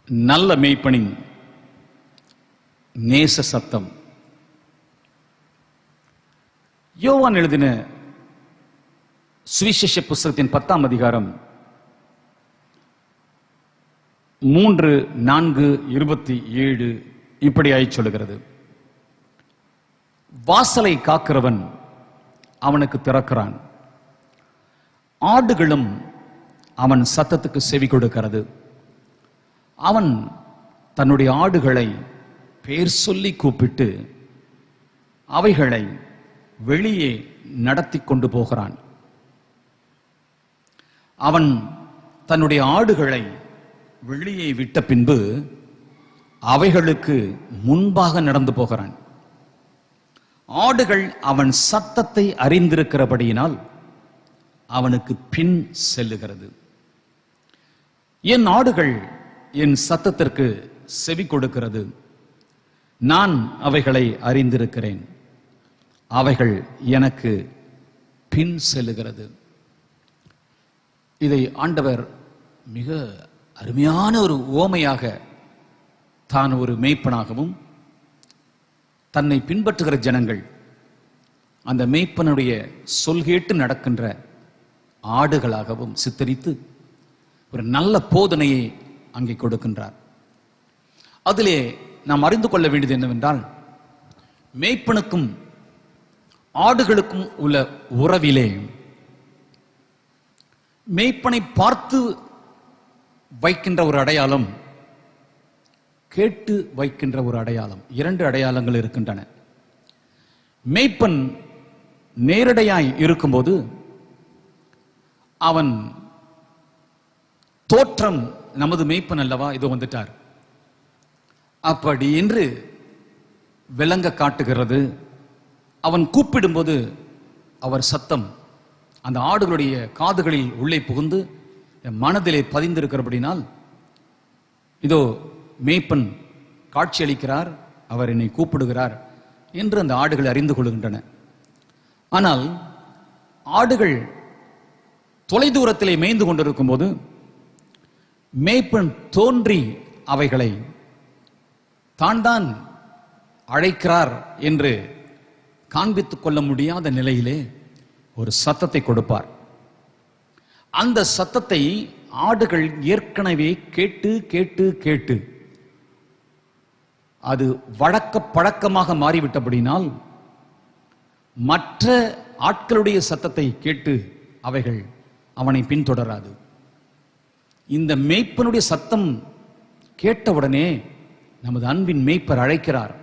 நல்ல மேய்ப்பனின் நேச சத்தம். யோவான் எழுதின சுவிசேஷ புஸ்தகத்தின் 10ஆம் அதிகாரம் 3:4-27 இப்படியாய் சொல்லுகிறது. வாசலை காக்கிறவன் அவனுக்கு திறக்கிறான், ஆடுகளும் அவன் சத்தத்துக்கு செவி கொடுக்கிறது. அவன் தன்னுடைய ஆடுகளை பேர் சொல்லி கூப்பிட்டு அவைகளை வெளியே நடத்தி கொண்டு போகிறான். அவன் தன்னுடைய ஆடுகளை வெளியே விட்ட பின்பு அவைகளுக்கு முன்பாக நடந்து போகிறான். ஆடுகள் அவன் சத்தத்தை அறிந்திருக்கிறபடியினால் அவனுக்கு பின் செல்லுகிறது. என் ஆடுகள் என் சத்தத்திற்கு செவி கொடுக்கிறது, நான் அவைகளை அறிந்திருக்கிறேன், அவைகள் எனக்கு பின் செல்லுகிறது. இதை ஆண்டவர் மிக அருமையான ஒரு உவமையாக தான் ஒரு மேய்ப்பனாகவும் தன்னை பின்பற்றுகிற ஜனங்கள் அந்த மேய்ப்பனுடைய சொல் கேட்டு நடக்கின்ற ஆடுகளாகவும் சித்தரித்து ஒரு நல்ல போதனையை அங்கே கொடுக்கின்றார். அதிலே நாம் அறிந்து கொள்ள வேண்டியது என்னவென்றால், மேய்ப்பனுக்கும் ஆடுகளுக்கும் உள்ள உறவிலே மேய்ப்பனை பார்த்து வைக்கின்ற ஒரு அடையாளம், கேட்டு வைக்கின்ற ஒரு அடையாளம், 2 அடையாளங்கள் இருக்கின்றன. மேய்ப்பன் நேரடியாய் இருக்கும்போது அவன் தோற்றம் நமது மேய்ப்பன் அல்லவா, இதோ வந்துட்டார் அப்படி என்று விளங்க காட்டுகிறது. அவன் கூப்பிடும்போது அவர் சத்தம் அந்த ஆடுகளுடைய காதுகளில் உள்ளே புகுந்து மனதிலே பதிந்திருக்கிறபடினால் இதோ மேய்ப்பன் காட்சி அளிக்கிறார், அவர் என்னை கூப்பிடுகிறார் என்று அந்த ஆடுகள் அறிந்து கொள்கின்றன. ஆனால் ஆடுகள் தொலைதூரத்திலே மேய்ந்து கொண்டிருக்கும் போது மேய்ப்பன் தோன்றி அவைகளை தான் அழைக்கிறார் என்று காண்பித்துக் கொள்ள முடியாத நிலையிலே ஒரு சத்தத்தை கொடுப்பார். அந்த சத்தத்தை ஆடுகள் ஏற்கனவே கேட்டு கேட்டு கேட்டு அது பழக்கமாக மாறிவிட்டபடினால் மற்ற ஆட்களுடைய சத்தத்தை கேட்டு அவைகள் அவனை பின்தொடராது. இந்த மேய்ப்பனுடைய சத்தம் கேட்டவுடனே நமது அன்பின் மேய்ப்பர் அழைக்கிறார்,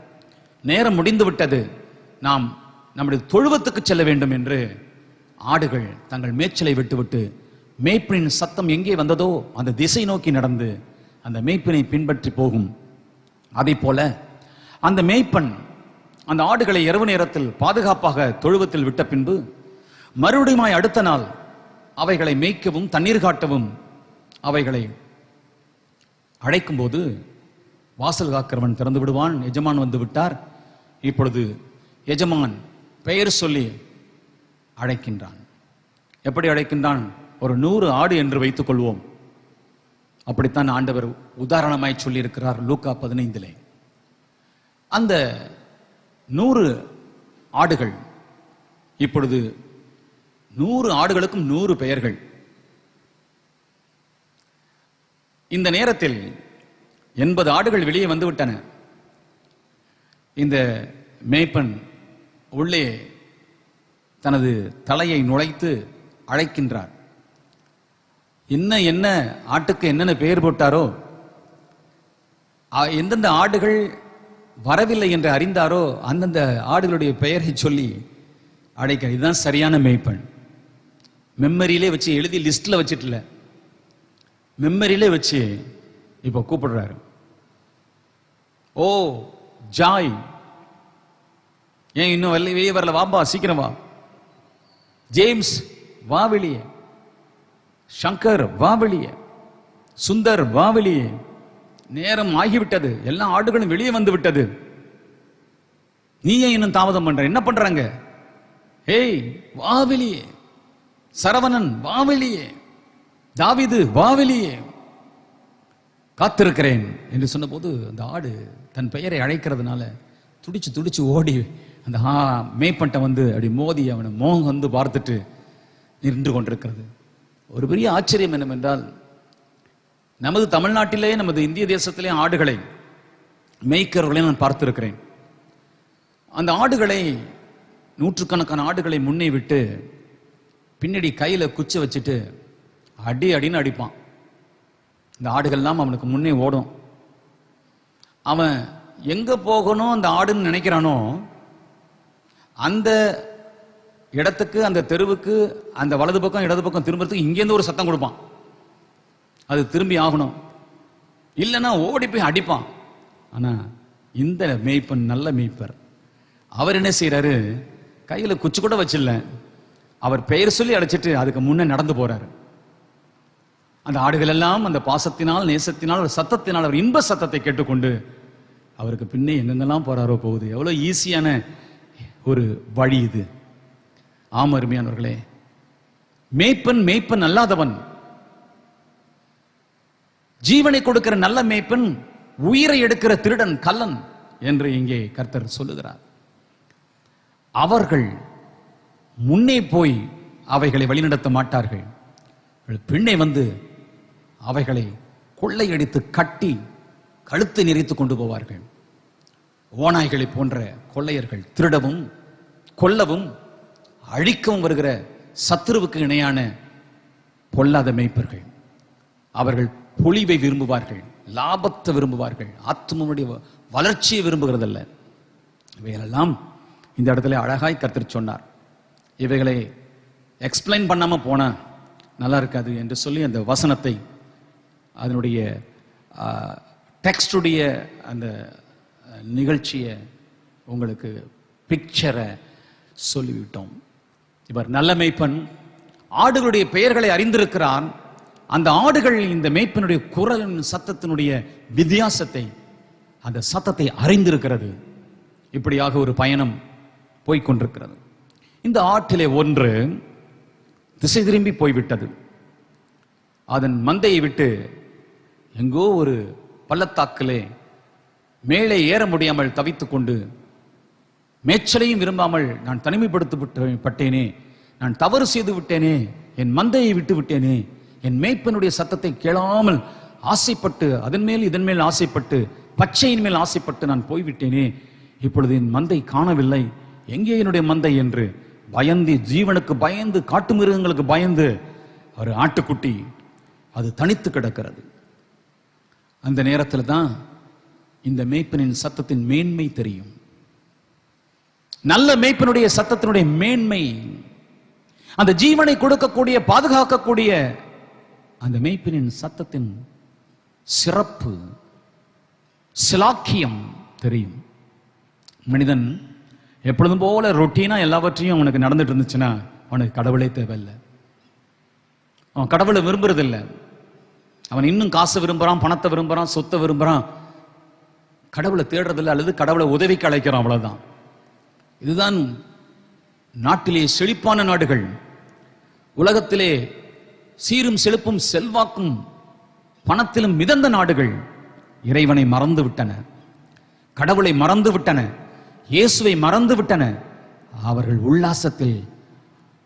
நேரம் முடிந்து விட்டது, நாம் நம்முடைய தொழுவத்துக்கு செல்ல வேண்டும் என்று ஆடுகள் தங்கள் மேய்ச்சலை விட்டுவிட்டு மேய்ப்பனின் சத்தம் எங்கே வந்ததோ அந்த திசை நோக்கி நடந்து அந்த மேய்ப்பனை பின்பற்றி போகும். அதை போல அந்த மேய்ப்பன் அந்த ஆடுகளை இரவு நேரத்தில் பாதுகாப்பாக தொழுவத்தில் விட்ட பின்பு மறுபடியும் அடுத்த நாள் அவைகளை மேய்க்கவும் தண்ணீர் காட்டவும் அவைகளை அழைக்கும் போது வாசல் காக்கிறவன் திறந்து விடுவான். எஜமான் வந்து விட்டார், இப்பொழுது எஜமான் பெயர் சொல்லி அழைக்கின்றான். எப்படி அழைக்கின்றான்? ஒரு 100 ஆடு என்று வைத்துக் கொள்வோம். அப்படித்தான் ஆண்டவர் உதாரணமாய் சொல்லி இருக்கிறார் லூக்கா 15. அந்த 100 ஆடுகள், இப்பொழுது 100 ஆடுகளுக்கும் 100 பெயர்கள். இந்த நேரத்தில் 80 ஆடுகள் வெளியே வந்து விட்டன. இந்த மேய்ப்பன் உள்ளே தனது தலையை நுழைத்து அழைக்கின்றார். என்ன ஆட்டுக்கு என்னென்ன பெயர் போட்டாரோ, எந்தெந்த ஆடுகள் வரவில்லை என்று அறிந்தாரோ அந்தந்த ஆடுகளுடைய பெயரை சொல்லி அழைக்க. இதுதான் சரியான மேய்ப்பன். மெமரியிலே வச்சு எழுதி லிஸ்ட்ல வச்சிட்டல, மெமரியிலே வச்சு இப்ப கூப்பிடுறாரு. ஓ ஜாய், ஏன் இன்னும் வெளியே வரல, வாப்பா சீக்கிரம் வா. ஜேம்ஸ் வா வெளியே, சங்கர் வா வெளியே, சுந்தர் வா வெளியே, நேரம் ஆகிவிட்டது, எல்லா ஆடுகளும் வெளியே வந்து விட்டது, நீ ஏன் இன்னும் தாமதம் பண்ற, என்ன பண்றாங்க, ஏய் வா வெளியே, சரவணன் வா வெளியே, தாவீது வா வெளியே. காத்திருக்கிறேன் என்று சொன்னபோது அந்த ஆடு தன் பெயரை அழைக்கிறதுனால துடிச்சு துடிச்சு ஓடி அந்த மேய்ப்பன்ட்ட வந்து அப்படி மோதி அவனை மோகம் வந்து பார்த்துட்டு நின்று கொண்டிருக்கிறது. ஒரு பெரிய ஆச்சரியம் என்னவென்றால், நமது தமிழ்நாட்டிலே, நமது இந்திய தேசத்திலே ஆடுகளை மேய்க்கிறவர்களை நான் பார்த்திருக்கிறேன். அந்த ஆடுகளை, நூற்றுக்கணக்கான ஆடுகளை முன்னே விட்டு பின்னாடி கையில குச்சி வச்சுட்டு அடி அடின்னு அடிப்பான். இந்த ஆடுகள்லாம் அவனுக்கு முன்னே ஓடும். அவன் எங்க போகணும் அந்த ஆடுன்னு நினைக்கிறானோ அந்த இடத்துக்கு, அந்த தெருவுக்கு, அந்த வலது பக்கம் இடது பக்கம் திரும்புறதுக்கு இங்கேருந்து ஒரு சத்தம் கொடுப்பான். அது திரும்பி ஆகணும், இல்லைன்னா ஓடி போய் அடிப்பான். ஆனா இந்த மேய்ப்பன் நல்ல மேய்ப்பர். அவர் என்ன செய்யறாரு, கையில குச்சி கூட வச்சிடல, அவர் பெயர் சொல்லி அழைச்சிட்டு அதுக்கு முன்னே நடந்து போறாரு. அந்த ஆடுகள் எல்லாம் அந்த பாசத்தினால், நேசத்தினால், ஒரு சத்தத்தினால், அவர் இன்ப சத்தத்தை கேட்டுக்கொண்டு அவருக்கு பின்னே எங்கெங்கெல்லாம் போறாரோ போகுது. எவ்வளவு ஈஸியான ஒரு வழி இது. ஆம் அருமையானவர்களே, மேய்ப்பன் மேய்ப்பன் அல்லாதவன், ஜீவனை கொடுக்கிற நல்ல மேய்ப்பன் உயிரை எடுக்கிற திருடன், கள்ளன் என்று இங்கே கர்த்தர் சொல்லுகிறார். அவர்கள் முன்னே போய் அவைகளை வழிநடத்த மாட்டார்கள். பின்னே வந்து அவைகளை கொள்ளையடித்து கட்டி கழுத்தை நெறித்து கொண்டு போவார்கள். ஓநாய்களை போன்ற கொள்ளையர்கள் திருடவும் கொல்லவும் அழிக்கவும் வருகிற சத்துருவுக்கு இணையான பொல்லாத மேய்ப்பர்கள். அவர்கள் பொலிவை விரும்புவார்கள், லாபத்தை விரும்புவார்கள், ஆத்மனுடைய வளர்ச்சியை விரும்புகிறதல்ல. இவைகளெல்லாம் இந்த இடத்துல அழகாய் கர்த்தர் சொன்னார். இவைகளை எக்ஸ்பிளைன் பண்ணாம போனா நல்லா இருக்காது என்று சொல்லி அந்த வசனத்தை, அதனுடைய டெக்ஸ்டுடைய அந்த நிகழ்ச்சியை, உங்களுக்கு பிக்சரை சொல்லிவிட்டோம். இவர் நல்ல மேய்ப்பன், ஆடுகளுடைய பெயர்களை அறிந்திருக்கிறான். அந்த ஆடுகள் இந்த மேய்ப்பனுடைய குரலின் சத்தத்தினுடைய வித்தியாசத்தை, அந்த சத்தத்தை அறிந்திருக்கிறது. இப்படியாக ஒரு பயணம் போய்கொண்டிருக்கிறது. இந்த ஆட்டிலே ஒன்று திசை திரும்பி போய்விட்டது. அதன் மந்தையை விட்டு எங்கோ ஒரு பள்ளத்தாக்கிலே மேலே ஏற முடியாமல் தவித்துக் கொண்டு, மேய்ச்சலையும் விரும்பாமல், நான் தனிமைப்படுத்தப்பட்டேனே, நான் தவறு செய்து விட்டேனே, என் மந்தையை விட்டு விட்டேனே, என் மேய்ப்பனுடைய சத்தத்தை கேளாமல் ஆசைப்பட்டு, அதன் மேல் இதன் மேல் ஆசைப்பட்டு, பச்சையின் மேல் ஆசைப்பட்டு நான் போய்விட்டேனே, இப்பொழுது என் மந்தை காணவில்லை, எங்கே என்னுடைய மந்தை என்று பயந்து, ஜீவனுக்கு பயந்து, காட்டு மிருகங்களுக்கு பயந்து, ஒரு ஆட்டுக்குட்டி அது தனித்து கிடக்கிறது. அந்த நேரத்தில் தான் இந்த மேய்ப்பனின் சத்தத்தின் மேன்மை தெரியும். நல்ல மேய்ப்பனுடைய சத்தத்தினுடைய மேன்மை, அந்த ஜீவனை கொடுக்கக்கூடிய, பாதுகாக்கக்கூடிய அந்த மேய்ப்பனின் சத்தத்தின் சிறப்பு, சிலாக்கியம் தெரியும். மனிதன் எப்பொழுதும் போல ரொட்டீனா எல்லாவற்றையும் அவனுக்கு நடந்துட்டு இருந்துச்சுன்னா அவனுக்கு கடவுளே தேவையில்லை. அவன் கடவுளை விரும்புறதில்லை. அவன் இன்னும் காசு விரும்புறான், பணத்தை விரும்புறான், சொத்தை விரும்புறான். கடவுளை தேடுறதில்லை, அல்லது கடவுளை உதவிக்கு அழைக்கிறான், அவ்வளவுதான். இதுதான் நாட்டிலே செழிப்பான நாடுகள், உலகத்திலே சீரும் செழிப்பும் செல்வாக்கும் பணத்திலும் மிதந்த நாடுகள் இறைவனை மறந்து விட்டன, கடவுளை மறந்து விட்டன, இயேசுவை மறந்து விட்டன. அவர்கள் உல்லாசத்தில்,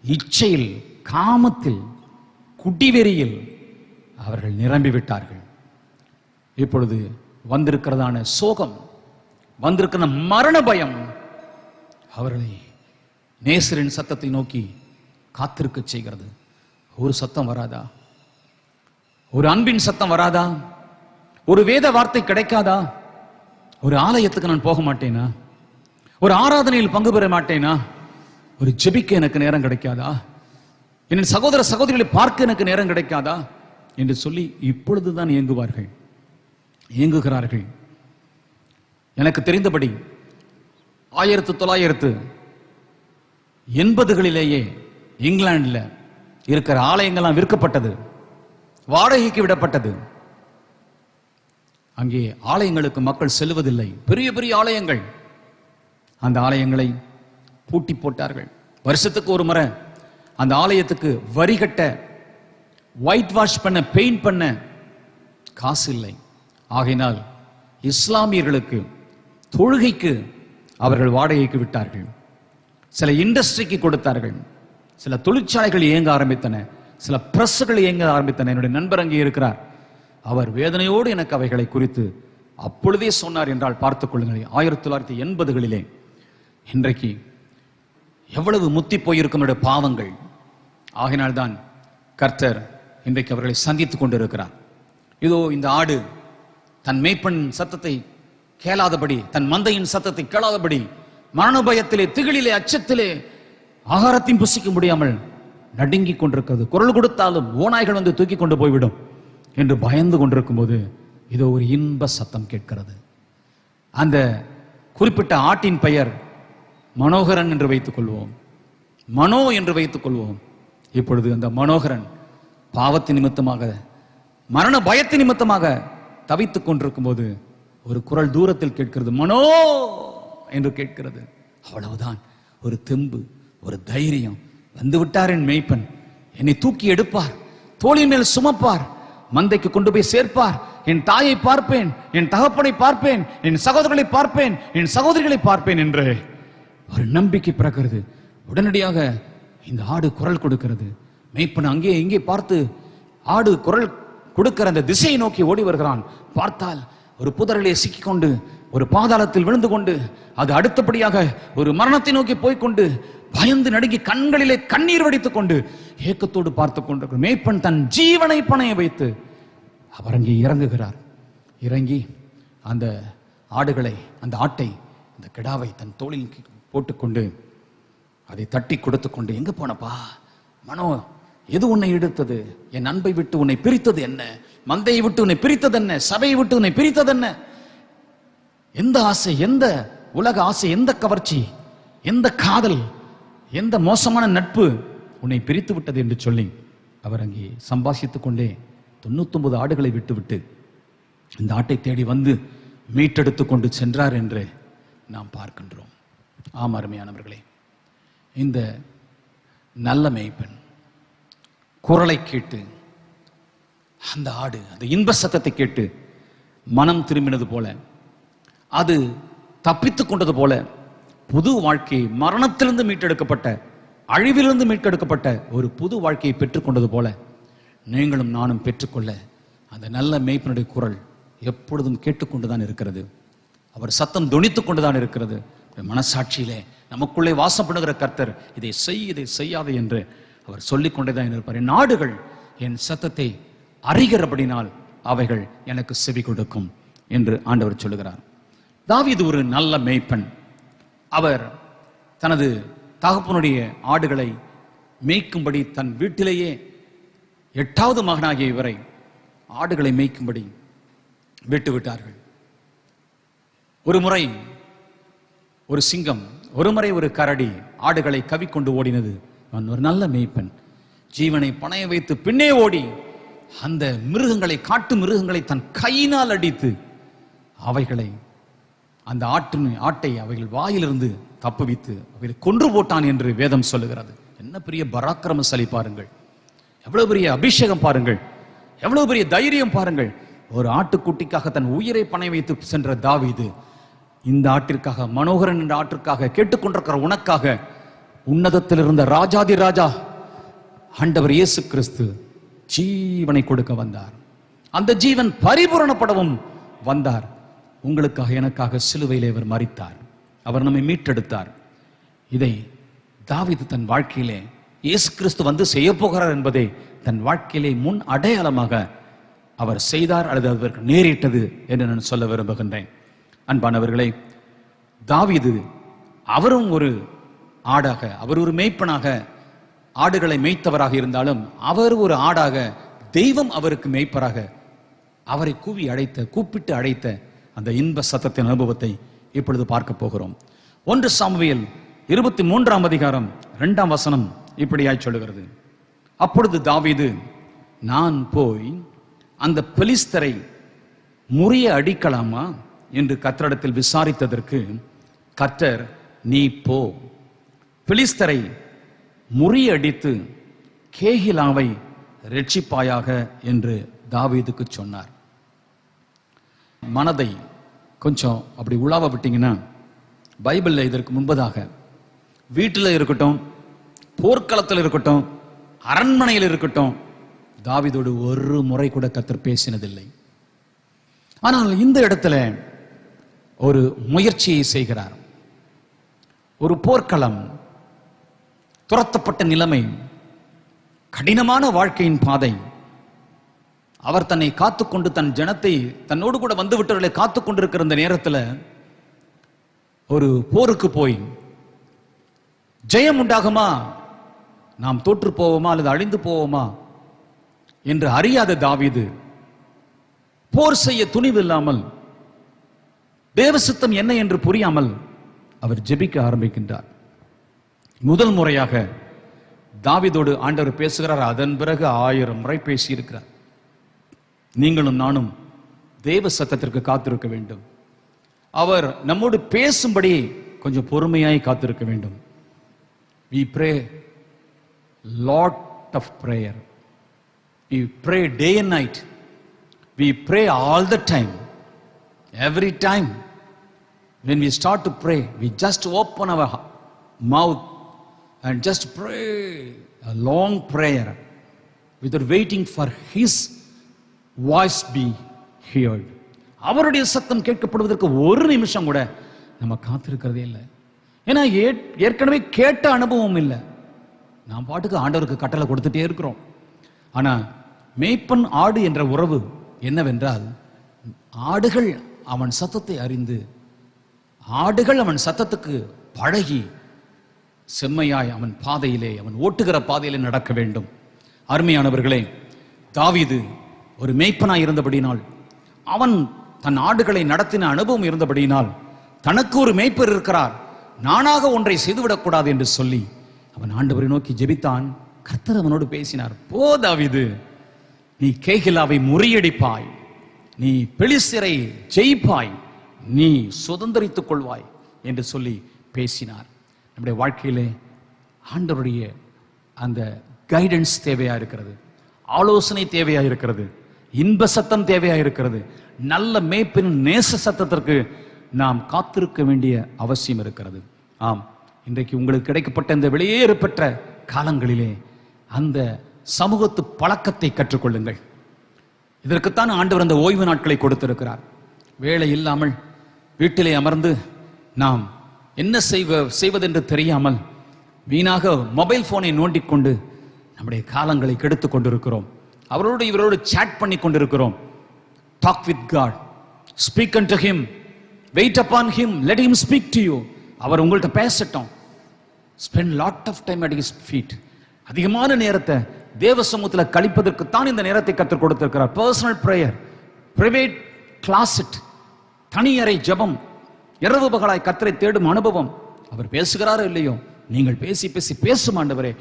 இச்சையில், காமத்தில், குடிவெறியில் அவர்கள் நிரம்பி விட்டார்கள். இப்பொழுது வந்திருக்கிறதான சோகம், வந்திருக்கிற மரண பயம் அவர்களை நேசரின் சத்தத்தை நோக்கி காத்திருக்க செய்கிறது. ஒரு சத்தம் வராதா? ஒரு அன்பின் சத்தம் வராதா? ஒரு வேத வார்த்தை கிடைக்காதா? ஒரு ஆலயத்துக்கு நான் போக மாட்டேனா? ஒரு ஆராதனையில் பங்கு பெற மாட்டேனா? ஒரு ஜெபிக்க எனக்கு நேரம் கிடைக்காதா? என் சகோதர சகோதரிகளை பார்க்க எனக்கு நேரம் கிடைக்காதா என்று சொல்லி இப்பொழுதுதான் இயங்குவார்கள், இயங்குகிறார்கள். எனக்கு தெரிந்தபடி 1980களிலேயே இங்கிலாந்துல இருக்கிற ஆலயங்கள்லாம் விற்கப்பட்டது, வாடகைக்கு விடப்பட்டது. அங்கே ஆலயங்களுக்கு மக்கள் செல்வதில்லை, பெரிய பெரிய ஆலயங்கள். அந்த ஆலயங்களை பூட்டி போட்டார்கள். வருஷத்துக்கு ஒரு முறை அந்த ஆலயத்துக்கு வரி கட்ட, ஒயிட் வாஷ் பண்ண, பெயிண்ட் பண்ண காசு இல்லை. ஆகையினால் இஸ்லாமியர்களுக்கு தொழுகைக்கு அவர்கள் வாடகைக்கு விட்டார்கள், சில இண்டஸ்ட்ரிக்கு கொடுத்தார்கள், சில தொழிற்சாலைகள் இயங்க ஆரம்பித்தன, சில பிரஸ்கள் இயங்க ஆரம்பித்தன. என்னுடைய நண்பர் அங்கே இருக்கிறார். அவர் வேதனையோடு எனக்கு அவைகளை குறித்து அப்பொழுதே சொன்னார் என்றால் பார்த்துக் கொள்ளுங்கள். 1980களிலே இன்றைக்கு எவ்வளவு முத்தி போயிருக்கும் என்னுடைய பாவங்கள். ஆகினால்தான் கர்த்தர் இன்றைக்கு அவர்களை சந்தித்துக் கொண்டிருக்கிறார். இதோ இந்த ஆடு தன் மேய்ப்பன் சத்தத்தை கேளாதபடி, தன் மந்தையின் சத்தத்தை கேளாதபடி, மரண பயத்திலே, திகிலிலே, அச்சத்திலே, ஆகாரத்தையும் புசிக்க முடியாமல் நடுங்கிக் கொண்டிருக்கிறது. குரல் கொடுத்தாலும் ஓநாய்கள் வந்து தூக்கி கொண்டு போய்விடும் என்று பயந்து கொண்டிருக்கும் போது இதோ ஒரு இன்ப சத்தம் கேட்கிறது. அந்த குறிப்பிட்ட ஆட்டின் பெயர் மனோகரன் என்று வைத்துக் கொள்வோம், மனோ என்று வைத்துக் கொள்வோம். இப்பொழுது அந்த மனோகரன் பாவத்தின் நிமித்தமாக, மரண பயத்தின் நிமித்தமாக தவித்துக் கொண்டிருக்கும் போது ஒரு குரல் தூரத்தில் கேட்கிறது, மனோ என்று கேட்கிறது. அவ்வளவுதான், ஒரு தெம்பு, ஒரு தைரியம். வந்து விட்டார் என் மேய்ப்பன், என்னை தூக்கி எடுப்பார், தோளின் மேல் சுமப்பார், மந்தைக்கு கொண்டு போய் சேர்ப்பார், என் தாயை பார்ப்பேன், என் தகப்பனை பார்ப்பேன், என் சகோதரர்களை பார்ப்பேன், என் சகோதரிகளை பார்ப்பேன் என்று ஒரு நம்பிக்கை பிறக்கிறது. உடனடியாக இந்த ஆடு குரல் கொடுக்கிறது. மேய்ப்பன் அங்கே இங்கே பார்த்து ஆடு குரல் கொடுக்கிற அந்த திசையை நோக்கி ஓடி வருகிறான். பார்த்தால் ஒரு புதரிலே சிக்கிக்கொண்டு, ஒரு பாதாளத்தில் விழுந்து கொண்டு, அது அடுத்தபடியாக ஒரு மரணத்தை நோக்கி போய்கொண்டு, பயந்து நடுங்கி கண்களிலே கண்ணீர் வடித்துக் கொண்டு ஏக்கத்தோடு பார்த்து கொண்டிருக்கிறார். மேய்ப்பன் தன் ஜீவனை பணைய வைத்து அவர் அங்கே இறங்குகிறார். இறங்கி அந்த ஆடுகளை, அந்த ஆட்டை, அந்த கிடாவை தன் தோளில் போட்டுக்கொண்டு அதை தட்டி கொடுத்து கொண்டு, எங்க போனப்பா மனோ, எது உன்னை எடுத்தது? என் அன்பை விட்டு உன்னை பிரித்தது என்ன? மந்தையை விட்டு உன்னை பிரித்தது என்ன? சபையை விட்டு உன்னை பிரித்தது என்ன? எந்த ஆசை, எந்த உலக ஆசை, எந்த கவர்ச்சி, எந்த காதல், எந்த மோசமான நட்பு உன்னை பிரித்து விட்டது என்று சொல்லி அவர் அங்கே சம்பாஷித்துக் கொண்டே 99 ஆடுகளை விட்டுவிட்டு இந்த ஆட்டை தேடி வந்து மீட்டெடுத்து கொண்டு சென்றார் என்று நாம் பார்க்கின்றோம். ஆம் அருமையானவர்களே, இந்த நல்ல மேய்ப்பன் குரலை கேட்டு, அந்த ஆடு அந்த இன்ப சத்தத்தை கேட்டு மனம் திரும்பினது போல, அது தப்பித்துக் கொண்டது போல, புது வாழ்க்கையை, மரணத்திலிருந்து மீட்டெடுக்கப்பட்ட, அழிவிலிருந்து மீட்டெடுக்கப்பட்ட ஒரு புது வாழ்க்கையை பெற்றுக்கொண்டது போல நீங்களும் நானும் பெற்றுக்கொள்ள அந்த நல்ல மேய்ப்பனுடைய குரல் எப்பொழுதும் கேட்டுக்கொண்டுதான் இருக்கிறது. அவர் சத்தம் தொனித்துக் கொண்டுதான் இருக்கிறது. மனசாட்சியிலே நமக்குள்ளே வாசம் பண்ணுகிற கர்த்தர் இதை செய், இதை செய்யாது என்று அவர் சொல்லிக் கொண்டேதான் இருப்பார். என் ஆடுகள் என் சத்தத்தை அறிகிறபடினால் அவைகள் எனக்கு செவி கொடுக்கும் என்று ஆண்டவர் சொல்லுகிறார். தாவீது ஒரு நல்ல மேய்ப்பன். அவர் தனது தகப்பனுடைய ஆடுகளை மேய்க்கும்படி தன் வீட்டிலேயே 8வது மகனாகிய இவரை ஆடுகளை மேய்க்கும்படி விட்டுவிட்டார்கள். ஒரு முறை ஒரு சிங்கம், ஒரு முறை ஒரு கரடி ஆடுகளை கவிக்கொண்டு ஓடினது. அவன் ஒரு நல்ல மேய்ப்பன். ஜீவனை பணைய வைத்து பின்னே ஓடி அந்த மிருகங்களை, காட்டு மிருகங்களை தன் கையினால் அடித்து அவைகளை, அந்த ஆட்டை அவைகள் வாயிலிருந்து தப்புவித்து அவைகளை கொன்று போட்டான் என்று வேதம் சொல்லுகிறது. என்ன பெரிய பராக்கிரமசாலி பாருங்கள், எவ்வளவு பெரிய அபிஷேகம் பாருங்கள், எவ்வளவு பெரிய தைரியம் பாருங்கள். ஒரு ஆட்டுக்குட்டிக்காக தன் உயிரை பணை வைத்து சென்ற தாவீது இந்த ஆட்டிற்காக, மனோகரன் என்ற ஆட்டிற்காக, கேட்டுக்கொண்டிருக்கிற உனக்காக உன்னதத்தில் இருந்த ராஜாதி ராஜா ஆண்டவர் இயேசு கிறிஸ்து ஜீவனை கொடுக்க வந்தார். அந்த ஜீவன் பரிபூரணப்படவும் வந்தார். உங்களுக்காக, எனக்காக சிலுவையிலே அவர் மரித்தார். அவர் நம்மை மீட்டெடுத்தார். இதை தாவீது தன் வாழ்க்கையிலே இயேசு கிறிஸ்து வந்து செய்ய போகிறார் என்பதை தன் வாழ்க்கையிலே முன் அடையாளமாக அவர் செய்தார், அல்லது அதற்கு நேரிட்டது என்று நான் சொல்ல விரும்புகின்றேன். அன்பானவர்களே, தாவீது அவரும் ஒரு ஆடாக, அவர் ஒரு மேய்ப்பனாக, ஆடுகளை மேய்த்தவராக இருந்தாலும் அவர் ஒரு ஆடாக, தெய்வம் அவருக்கு மேய்ப்பராக அவரை கூப்பிட்டு அழைத்த அந்த இன்ப சத்தத்தின் அனுபவத்தை இப்பொழுது பார்க்க போகிறோம். 1 சாமுவேல் 23ஆம் அதிகாரம் 2ஆம் வசனம் இப்படியாய் சொல்லுகிறது. அப்பொழுது தாவீது, நான் போய் அந்த பெலிஸ்தரை முறிய அடிக்கலாமா என்று கர்த்தரிடத்தில் விசாரித்ததற்கு கர்த்தர், நீ போ, பெலிஸ்தரை முறியடித்து கேகிலாவை ரட்சிப்பாயாக என்று தாவீதுக்கு சொன்னார். மனதை கொஞ்சம் அப்படி உலாவ விட்டீங்கன்னா, பைபிள்ல இதற்கு முன்பதாக வீட்டில் இருக்கட்டும், போர்க்களத்தில் இருக்கட்டும், அரண்மனையில் இருக்கட்டும், தாவீதோடு ஒரு முறை கூட கர்த்தர் பேசினதில்லை. ஆனால் இந்த இடத்துல ஒரு முயற்சியை செய்கிறார். ஒரு போர்க்களம், துரத்தப்பட்ட நிலைமை, கடினமான வாழ்க்கையின் பாதை. அவர் தன்னை காத்துக்கொண்டு தன் ஜனத்தை, தன்னோடு கூட வந்து விட்டவர்களை காத்துக் கொண்டிருக்கிற இந்த நேரத்தில் ஒரு போருக்கு போய் ஜெயம் உண்டாகுமா, நாம் தோற்று போவோமா அல்லது அழிந்து போவோமா என்று அறியாத தாவீது போர் செய்ய துணிவு இல்லாமல், தேவ சித்தம் என்ன என்று புரியாமல் அவர் ஜெபிக்க ஆரம்பிக்கின்றார். முதல் முறையாக தாவீதோடு ஆண்டவர் பேசுகிறார். அதன் பிறகு 1000 முறை பேசியிருக்கிறார். நீங்களும் நானும் தேவ சத்தத்திற்கு காத்திருக்க வேண்டும். அவர் நம்மோடு பேசும்படி கொஞ்சம் பொறுமையாய் காத்திருக்க வேண்டும். We pray lot of prayer. We pray day and night. We pray all the time. Every time when we start to pray, we just open our mouth and just pray a long prayer without waiting for his voice be heard. அவருடைய சத்தம் கேட்கப்படுவதற்கு ஒரு நிமிஷம் கூட நம்ம காத்திருக்கிறதே இல்லை. ஏன்னா ஏற்கனவே கேட்ட அனுபவம் இல்லை. நாம் பாட்டுக்கு ஆண்டவருக்கு கட்டளை கொடுத்துட்டே இருக்கிறோம். ஆனா மேய்ப்பன் ஆடு என்ற உறவு என்னவென்றால், ஆடுகள் அவன் சத்தத்தை அறிந்து, ஆடுகள் அவன் சத்தத்துக்கு பழகி செம்மையாய் அவன் பாதையிலே, அவன் ஓட்டுகிற பாதையிலே நடக்க வேண்டும். அருமையானவர்களே, தாவீது ஒரு மேய்ப்பனாய் இருந்தபடினால், அவன் தன் ஆடுகளை நடத்தின அனுபவம் இருந்தபடியினால், தனக்கு ஒரு மேய்ப்பர் இருக்கிறார், நானாக ஒன்றை செய்துவிடக்கூடாது என்று சொல்லி அவன் ஆண்டவரை நோக்கி ஜெபித்தான். கர்த்தர் அவனோடு பேசினார். போ தாவீது, நீ கேகிலாவை முறியடிப்பாய், நீ பெலிஸ்தரை ஜெயிப்பாய், நீ சுதந்தரித்துக் கொள்வாய் என்று சொல்லி பேசினார். நம்முடைய வாழ்க்கையிலே ஆண்டவருடைய அந்த கைடன்ஸ் தேவையா இருக்கிறது, ஆலோசனை தேவையா இருக்கிறது, இன்ப சத்தம் தேவையா இருக்கிறது. நல்ல மேய்ப்பின் நேச சத்தத்திற்கு நாம் காத்திருக்க வேண்டிய அவசியம் இருக்கிறது. ஆம், இன்றைக்கு உங்களுக்கு கிடைக்கப்பட்ட இந்த வெளியேறு பெற்ற காலங்களிலே அந்த சமூகத்து பழக்கத்தை கற்றுக்கொள்ளுங்கள். இதற்குத்தான் ஆண்டவர் அந்த ஓய்வு நாட்களை கொடுத்திருக்கிறார். வேலை இல்லாமல் வீட்டிலே அமர்ந்து நாம் என்ன செய்வதென்று தெரியாமல் வீணாக மொபைல் போனை நோண்டிக்கொண்டு நம்முடைய காலங்களை கெடுத்துக் கொண்டிருக்கிறோம். அவரோடு இவரோடு சாட் பண்ணி கொண்டிருக்கிறோம். Talk with God, speak and him, wait upon him, let him speak to you. அவர் உங்கள்கிட்ட பேசட்டும். Spend lot of time at his feet. அதிகமான நேரத்தை தேவ சமூகத்தில் கழிப்பதற்கு தான் இந்த நேரத்தை கற்றுக் கொடுத்திருக்கிறார். பர்சனல் பிரேயர், பிரைவேட் கிளாஸட், தனியறை ஜெபம், இரவு பகலாய் கர்த்தரை தேடும் அனுபவம். அவர் பேசுகிறாரோ இல்லையோ, நீங்கள் பேசி பேசி பேசும் ஆண்டவரே,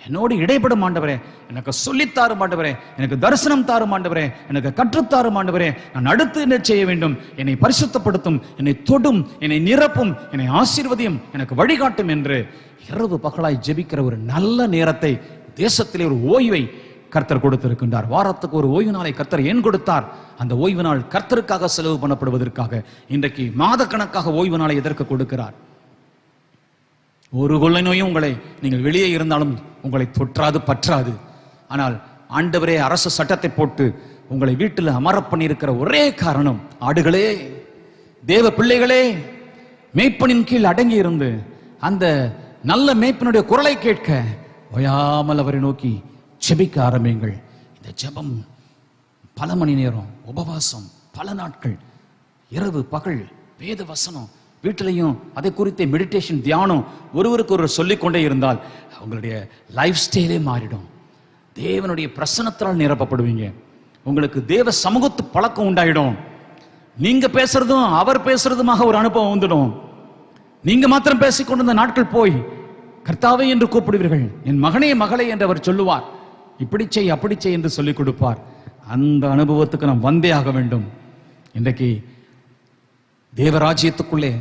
என்னோடு இடைப்படும் ஆண்டவரே, எனக்கு சொல்லித்தாரும் ஆண்டவரே, எனக்கு தரிசனம் தாரும் ஆண்டவரே, எனக்கு கற்றுத்தாரும் ஆண்டவரே, நான் அடுத்து என்ன செய்ய வேண்டும், என்னை பரிசுத்தப்படுத்தும், என்னை தொடும், என்னை நிரப்பும், என்னை ஆசீர்வதியும், எனக்கு வழிகாட்டும் என்று இரவு பகலாய் ஜெபிக்கிற ஒரு நல்ல நேரத்தை, தேசத்திலே ஒரு ஓய்வை கர்த்தர் கொடுத்திருக்கின்றார். வாரத்துக்கு ஒரு ஓய்வு நாளை கர்த்தர் ஏன் கொடுத்தார்? அந்த ஓய்வு நாள் கர்த்தருக்காக செலவு பண்ணப்படுவதற்காக. இன்றைக்கு மாத கணக்காக ஓய்வு நாளை எதற்கு கொடுக்கிறார்? ஒரு கொள்ளை நோயும் உங்களை, நீங்கள் வெளியே இருந்தாலும் உங்களை தொற்றாது, பற்றாது. ஆனால் ஆண்டவரே அரசு சட்டத்தை போட்டு உங்களை வீட்டில் அமர பண்ணியிருக்கிற ஒரே காரணம், ஆடுகளே, தேவ பிள்ளைகளே, மேய்ப்பனின் கீழ் அடங்கி இருந்து அந்த நல்ல மேய்ப்பனுடைய குரலை கேட்க ஓயாமல் அவரை நோக்கி ஜெபிக்க ஆரம்பியுங்கள். இந்த ஜெபம் பல மணி நேரம், உபவாசம் பல நாட்கள், இரவு பகல், வேத வசனம், வீட்டிலையும் அதை குறித்த மெடிடேஷன், தியானம் ஒருவருக்கு ஒருவர் சொல்லிக்கொண்டே இருந்தால் உங்களுடைய லைஃப் ஸ்டைலே மாறிடும். தேவனுடைய பிரசன்னத்தால் நிரப்பப்படுவீங்க. உங்களுக்கு தேவ சமூகத்து பழக்கம் உண்டாயிடும். நீங்க பேசுறதும் அவர் பேசுறதுமாக ஒரு அனுபவம் வந்துடும். நீங்க மாத்திரம் பேசிக்கொண்டிருந்த நாட்கள் போய் கர்த்தாவே என்று கூப்பிடுவீர்கள். என் மகனே, மகளே என்று அவர் சொல்லுவார். இப்படி செய், அப்படி செய் என்று சொல்லிக் கொடுப்பார். அந்த அனுபவத்துக்கு நாம் வந்தே ஆக வேண்டும். இன்றைக்கு தேவராஜ்யத்துக்குள்ளே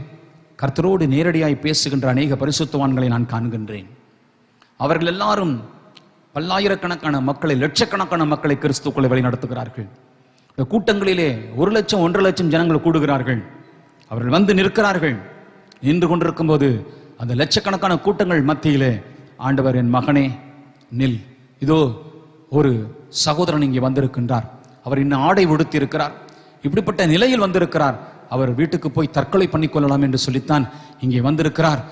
கர்த்தரோடு நேரடியாய் பேசுகின்ற அநேக பரிசுத்தவான்களை நான் காண்கின்றேன். அவர்கள் எல்லாரும் பல்லாயிரக்கணக்கான மக்களை, லட்சக்கணக்கான மக்களை கிறிஸ்துக்குள்ளே வழி நடத்துகிறார்கள். இந்த கூட்டங்களிலே 1 லட்சம் 1.5 லட்சம் ஜனங்கள் கூடுகிறார்கள். அவர்கள் வந்து நிற்கிறார்கள். நின்று கொண்டிருக்கும் போது அந்த லட்சக்கணக்கான கூட்டங்கள் மத்தியிலே ஆண்டவர், என் மகனே நில், இதோ ஒரு சகோதரன் இங்கே வந்திருக்கின்றார், அவர் இன்னும் ஆடை உடுத்தி இருக்கிறார், இப்படிப்பட்ட நிலையில் வந்திருக்கிறார், அவர் வீட்டுக்கு போய் தற்கொலை பண்ணிக்கொள்ளலாம் என்று சொல்லித்தான் இங்கே வந்திருக்கிறார்.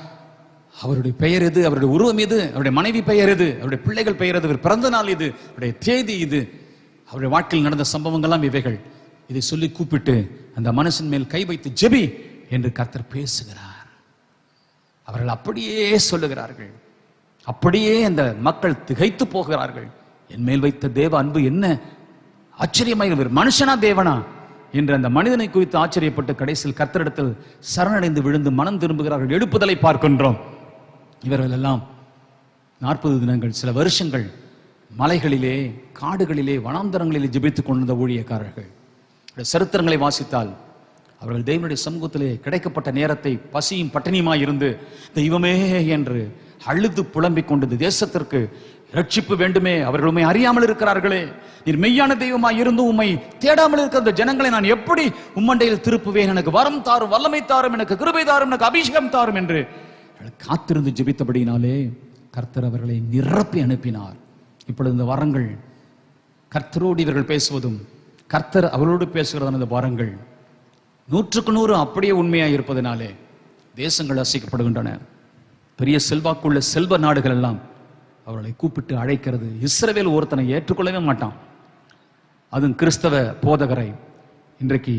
அவருடைய பெயர் எது, அவருடைய உருவம் எது, அவருடைய மனைவி பெயர் எது, அவருடைய பிள்ளைகள் பெயர் எது, அவர் பிறந்த நாள் இது, அவருடைய தேதி இது, அவருடைய வாழ்க்கையில் நடந்த சம்பவங்கள்லாம் இவைகள். இதை சொல்லி கூப்பிட்டு அந்த மனுஷன் மேல் கை வைத்து ஜெபி என்று கர்த்தர் பேசுகிறார். அவர்கள் அப்படியே சொல்லுகிறார்கள். அப்படியே அந்த மக்கள் திகைத்து போகிறார்கள். என் மேல் வைத்த தேவ அன்பு என்ன ஆச்சரியமாக, மனுஷனா தேவனா என்று அந்த மனிதனை குறித்து ஆச்சரியப்பட்டு கடைசியில் கர்த்தரிடத்தில் சரணடைந்து விழுந்து மனம் திரும்புகிறார்கள். எழுப்புதலை பார்க்கின்றோம். இவர்கள் எல்லாம் 40 தினங்கள், சில வருஷங்கள் மலைகளிலே, காடுகளிலே, வனாந்தரங்களிலே ஜெபித்துக் கொண்டிருந்த ஊழியக்காரர்கள். சரித்திரங்களை வாசித்தால் அவர்கள் தேவனுடைய சமூகத்திலே கிடைக்கப்பட்ட நேரத்தை பசியும் பட்டினியுமாய் இருந்து தெய்வமே என்று அழுது புலம்பிக் கொண்டது. தேசத்திற்கு ரட்சிப்பு வேண்டுமே, அவர்கள் உண்மை அறியாமல் இருக்கிறார்களே, நீர் மெய்யான தெய்வமாய் இருந்து உண்மை தேடாமல் இருக்கிற ஜனங்களை நான் எப்படி உம்மண்டையில் திருப்புவேன், எனக்கு வரம் தாரும், வல்லமை தாரும், எனக்கு கிருபை தாரும், எனக்கு அபிஷேகம் தாரும் என்று காத்திருந்து ஜெபித்தபடினாலே கர்த்தர் அவர்களை நிரப்பி அனுப்பினார். இப்பொழுது இந்த வரங்கள், கர்த்தரோடு இவர்கள் பேசுவதும் கர்த்தர் அவர்களோடு பேசுகிறதான இந்த வரங்கள் 100க்கு 100 அப்படியே உண்மையாக இருப்பதனாலே தேசங்கள் அசைக்கப்படுகின்றன. பெரிய செல்வாக்குள்ள செல்வ நாடுகள் எல்லாம் அவர்களை கூப்பிட்டு அழைக்கிறது. இஸ்ரவேல் ஒருத்தனை ஏற்றுக்கொள்ளவே மாட்டான். அதுவும் கிறிஸ்தவ போதகரை, இன்றைக்கு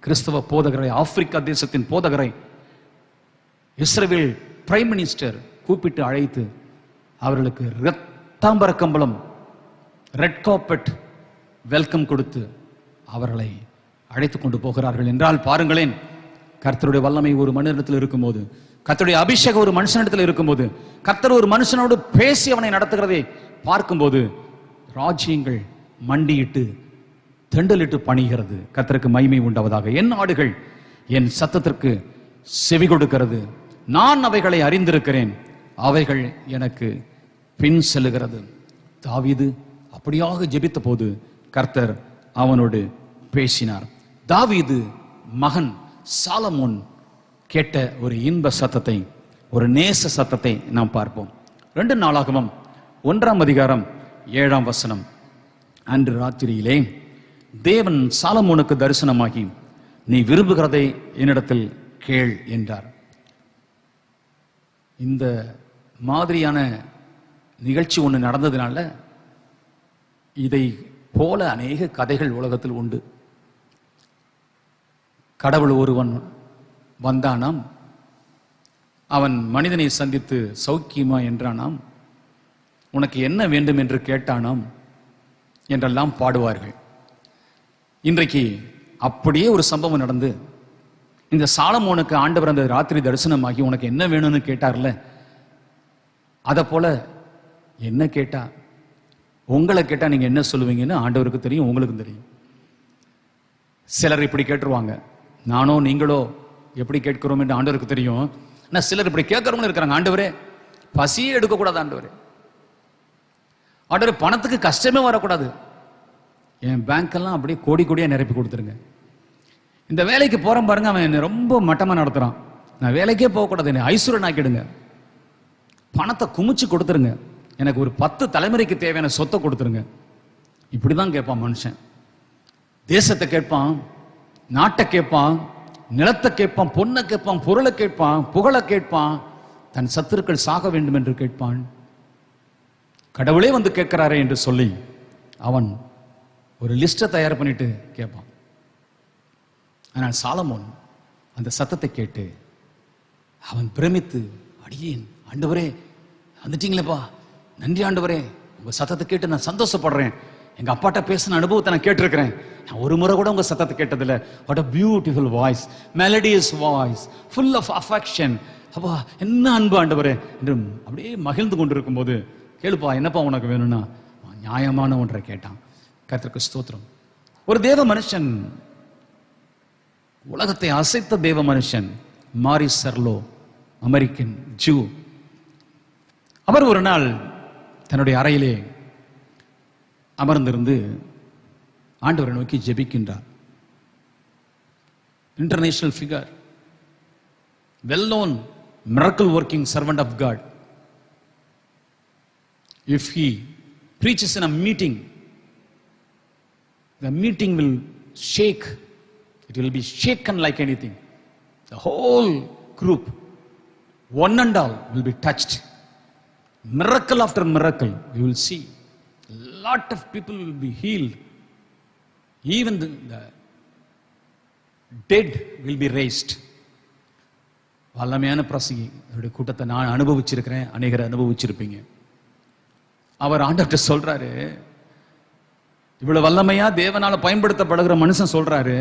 கிறிஸ்தவ போதகரை, ஆப்பிரிக்கா தேசத்தின் போதகரை இஸ்ரவேல் பிரைம் மினிஸ்டர் கூப்பிட்டு அழைத்து அவர்களுக்கு இரத்தாம்பர கம்பளம், ரெட் கார்பெட் வெல்கம் கொடுத்து அவர்களை அழைத்து கொண்டு போகிறார்கள் என்றால் பாருங்களேன், கர்த்தருடைய வல்லமை ஒரு மனிதனிடத்தில் இருக்கும்போது, கர்த்தருடைய அபிஷேகம் ஒரு மனுஷனிடத்தில் இருக்கும்போது, கர்த்தர் ஒரு மனுஷனோடு பேசி அவனை நடத்துகிறதை பார்க்கும்போது ராஜ்யங்கள் மண்டியிட்டு தெண்டலிட்டு பணிகிறது. கர்த்தருக்கு மகிமை உண்டாவதாக. என் ஆடுகள் என் சத்தத்திற்கு செவி கொடுக்கிறது, நான் அவைகளை அறிந்திருக்கிறேன், அவைகள் எனக்கு பின் செல்லுகிறது. தாவீது அப்படியாக ஜெபித்த போது கர்த்தர் அவனோடு பேசினார். தாவீது மகன் சாலமோன் கேட்ட ஒரு இன்ப சத்தத்தை, ஒரு நேச சத்தத்தை நாம் பார்ப்போம். 2 நாளாகமம் 1ஆம் அதிகாரம் 7ஆம் வசனம். அன்று ராத்திரியிலே தேவன் சாலமோனுக்கு தரிசனமாகி, நீ விரும்புகிறதை என்னிடத்தில் கேள் என்றார். இந்த மாதிரியான நிகழ்ச்சி ஒன்று நடந்ததுனால இதை போல அநேக கதைகள் உலகத்தில் உண்டு. கடவுள் ஒருவன் வந்தானாம், அவன் மனிதனை சந்தித்து சௌக்கியமா என்றானாம், உனக்கு என்ன வேண்டும் என்று கேட்டானாம் என்றெல்லாம் பாடுவார்கள். இன்றைக்கு அப்படியே ஒரு சம்பவம் நடந்து, இந்த சாலமோனுக்கு ஆண்டவர் அந்த ராத்திரி தரிசனமாகி உனக்கு என்ன வேணும்னு கேட்டார்ல, அத போல என்ன கேட்டா, உங்களை கேட்டா நீங்க என்ன சொல்லுவீங்கன்னு ஆண்டவருக்கு தெரியும், உங்களுக்கும் தெரியும். சிலர் இப்படி கேட்டுருவாங்க, நானோ நீங்களோ எப்படி கேட்கிறோம் என்று ஆண்டவருக்கு தெரியும். ஆனா சிலர் இப்படி கேட்கறவங்க இருக்கிறாங்க, ஆண்டவரே பசியே எடுக்கக்கூடாது, ஆண்டவரே ஆண்டவரே பணத்துக்கு கஷ்டமே வரக்கூடாது, என் பேங்க் எல்லாம் அப்படியே கோடி கோடியா நிரப்பி கொடுத்துருங்க. இந்த வேலைக்கு போறேன் பாருங்க, அவன் என்ன ரொம்ப மட்டமா நடத்துறான், நான் வேலைக்கே போகக்கூடாது, என்னை ஐஸ்வர்யன் ஆக்கிடுங்க, பணத்தை குமிச்சு கொடுத்துருங்க, எனக்கு ஒரு 10 தலைமுறைக்கு தேவையான சொத்தை கொடுத்துருங்க. இப்படிதான் கேட்பான் மனுஷன். தேசத்தை கேட்பான், நாட்டை கேட்பான், நிலத்தை கேட்பான், பொண்ணை கேட்பான், பொருளை கேட்பான், புகழை கேட்பான், தன் சத்துருக்கள் சாக வேண்டும் என்று கேட்பான். கடவுளே வந்து கேட்கிறாரே என்று சொல்லி அவன் ஒரு லிஸ்ட்டை தயார் பண்ணிட்டு கேட்பான். ஆனால் சாலமோன் அந்த சத்தத்தை கேட்டு அவன் பிரமித்து, அடியேன் ஆண்டவரே வந்துட்டீங்களேப்பா, நன்றி ஆண்டவரே, உங்க சத்தத்தை கேட்டு நான் சந்தோஷப்படுறேன், எங்க அப்பாட்ட பேசின அனுபவத்தை நான் கேட்டிருக்கிறேன், நான் ஒரு முறை கூட உங்க சத்தத்தை கேட்டதில்ல. What a beautiful voice, melodious voice, full of affection. அப்பா என்ன அன்பு ஆண்டவரே என்று அப்படியே மகிழ்ந்து கொண்டிருக்கும் போது, கேளுப்பா என்னப்பா உனக்கு வேணும்னா, நியாயமான ஒன்றை கேட்டான். கர்த்தருக்கு ஸ்தோத்திரம். ஒரு தேவ மனுஷன், உலகத்தை அசைத்த தேவ மனுஷன் மாரிஸ் சர்லோ, அமெரிக்கன் ஜூ, அவர் ஒரு நாள் தன்னுடைய அறையிலே அமர்ந்திருந்து ஆண்டவரை நோக்கி ஜெபிக்கின்றார். International figure, well known miracle working servant of God. If he preaches in a meeting, the meeting will shake. It will be shaken like anything. The whole group, one and all, will be touched. Miracle after miracle, you will see. A lot of people will be healed. Even the dead will be raised. வல்லமையான பிரசங்கி அவருடைய கூட்டத்தை நான் அனுபவிச்சிருக்கிறேன், அநேகரை அனுபவிச்சிருப்பீங்க. அவர் ஆண்டவர்கிட்ட சொல்றாரு, இவ்வளவு வல்லமையா தேவனால பயன்படுத்தப்படுகிற மனுஷன் சொல்றாரு,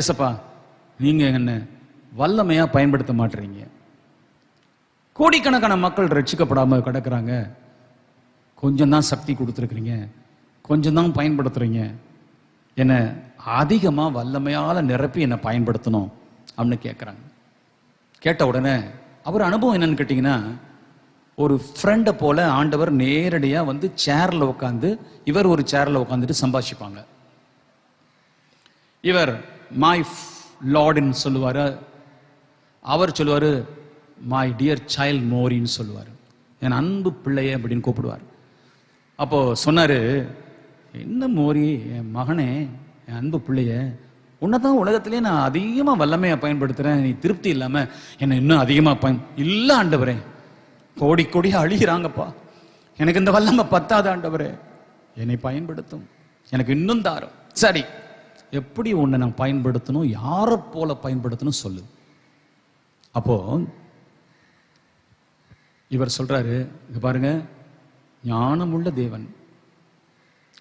ஏசப்பா நீங்க என்ன வல்லமையா பயன்படுத்த மாட்டீங்க, கோடிக்கணக்கான மக்கள் ரட்சிக்கப்படாம கிடக்குறாங்க, கொஞ்சம் தான் சக்தி கொடுத்துருக்கிறீங்க, கொஞ்சம் தான் பயன்படுத்துறீங்க, என்ன அதிகமா வல்லமையால நிரப்பி என்னை பயன்படுத்தணும் அப்படின்னு கேட்குறாங்க. கேட்ட உடனே அவர் அனுபவம் என்னன்னு கேட்டீங்கன்னா, ஒரு ஃப்ரெண்டை போல ஆண்டவர் நேரடியா வந்து சேர்ல உட்காந்து, இவர் ஒரு சேர்ல உட்காந்துட்டு சம்பாஷிப்பாங்க. இவர் மை லார்டுன்னு சொல்லுவாரு, அவர் சொல்லுவாரு மை டியர் சைல்ட் மோரின்னு சொல்லுவார், என் அன்பு பிள்ளைய அப்படின்னு கூப்பிடுவார். அப்போ சொன்னாரு, என்ன மோரி, என் மகனே, என் அன்பு பிள்ளைய, உன்னதான் உலகத்திலே நான் அதிகமா வல்லமையா பயன்படுத்துறேன், நீ திருப்தி இல்லாம என்ன இன்னும் அதிகமா இல்ல ஆண்டவரே, கோடி கோடியா அழிகிறாங்கப்பா, எனக்கு இந்த வல்லமை பத்தாது ஆண்டவரே, என்னை பயன்படுத்தும், எனக்கு இன்னும் தாரும். சரி, எப்படி உன்னை நான் பயன்படுத்தணும், யாரை போல பயன்படுத்தணும் சொல்லு. அப்போ இவர் சொல்றாரு, இங்க பாருங்க, ஞானமுள்ள தேவன்,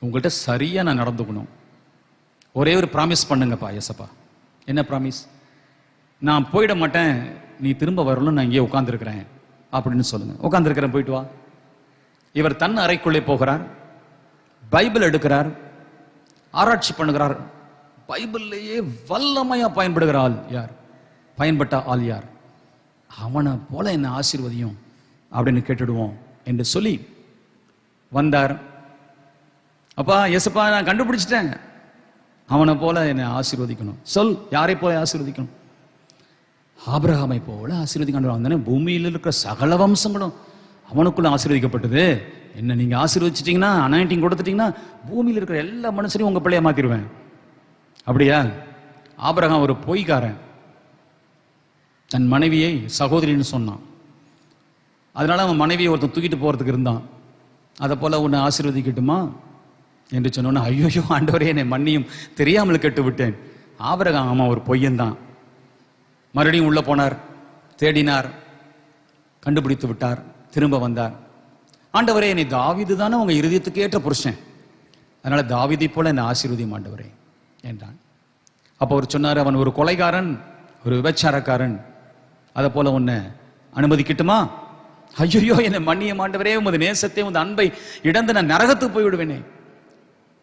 உங்கள்கிட்ட சரியா நான் நடந்துக்கணும், ஒரே ஒரு ப்ராமிஸ் பண்ணுங்கப்பா ஏசப்பா. என்ன ப்ராமிஸ்? நான் போயிட மாட்டேன், நீ திரும்ப வரணும், நான் இங்கே உட்கார்ந்துருக்கிறேன் அப்படின்னு சொல்லுங்க. உட்கார்ந்துருக்கிறேன், போயிட்டு வா. இவர் தன் அறைக்குள்ளே போகிறார், பைபிள் எடுக்கிறார், ஆராய்ச்சி பண்ணுகிறார். பைபிள்லேயே வல்லமையா பயன்படுகிற ஆள் யார், பயன்பட்ட ஆள் யார், அவனை போல என்ன ஆசீர்வதியும் அப்படின்னு கேட்டுடுவோம் என்று சொல்லி வந்தார். அப்பா ஏசப்பா நான் கண்டுபிடிச்சிட்டேன், அவனை போல என்னை ஆசீர்வதிக்கணும். சொல், யாரை போல ஆசீர்வதிக்கணும்? ஆபிரகாமை போல ஆசீர்வதிக்கணும். தானே பூமியில் இருக்கிற சகல வம்சங்களும் அவனுக்குள்ள ஆசீர்வதிக்கப்பட்டது. என்ன நீங்க ஆசீர்வதிச்சிட்டீங்கன்னா, அனாயிண்டிங் கொடுத்துட்டீங்கன்னா, பூமியில் இருக்கிற எல்லா மனுஷனையும் உங்க பிள்ளைய மாத்திருவேன். அப்படியா? ஆபிரகாம் ஒரு பொய்க்காரன், தன் மனைவியை சகோதரின்னு சொன்னான். அதனால அவன் மனைவியை ஒருத்தன் தூக்கிட்டு போறதுக்கு இருந்தான். அதை போல உன்னை ஆசீர்வதிக்கட்டுமா என்று சொன்னோன்னா, ஐயோ ஆண்டவரே என்னை மன்னியும், தெரியாமல் கெட்டு விட்டேன். ஆபிரகாம் ஆமா ஒரு பொய்யன்தான். மறுபடியும் உள்ள போனார், தேடினார், கண்டுபிடித்து விட்டார், திரும்ப வந்தார். ஆண்டவரே என்னை தாவீது தானே உங்க இருதயத்துக்கு ஏற்ற புருஷன், அதனால தாவீதை போல என்னை ஆசீர்வதியும் ஆண்டவரே என்றான். அப்போ அவர் சொன்னார், அவன் ஒரு கொலைகாரன், ஒரு விபச்சாரக்காரன், அதை போல உன்னை அனுமதிக்கட்டுமா? ஐயோ என்னை மன்னியும் ஆண்டவரே, உமது நேசத்தை உமது அன்பை இடந்து நான் நரகத்துக்கு போய் விடுவேனே.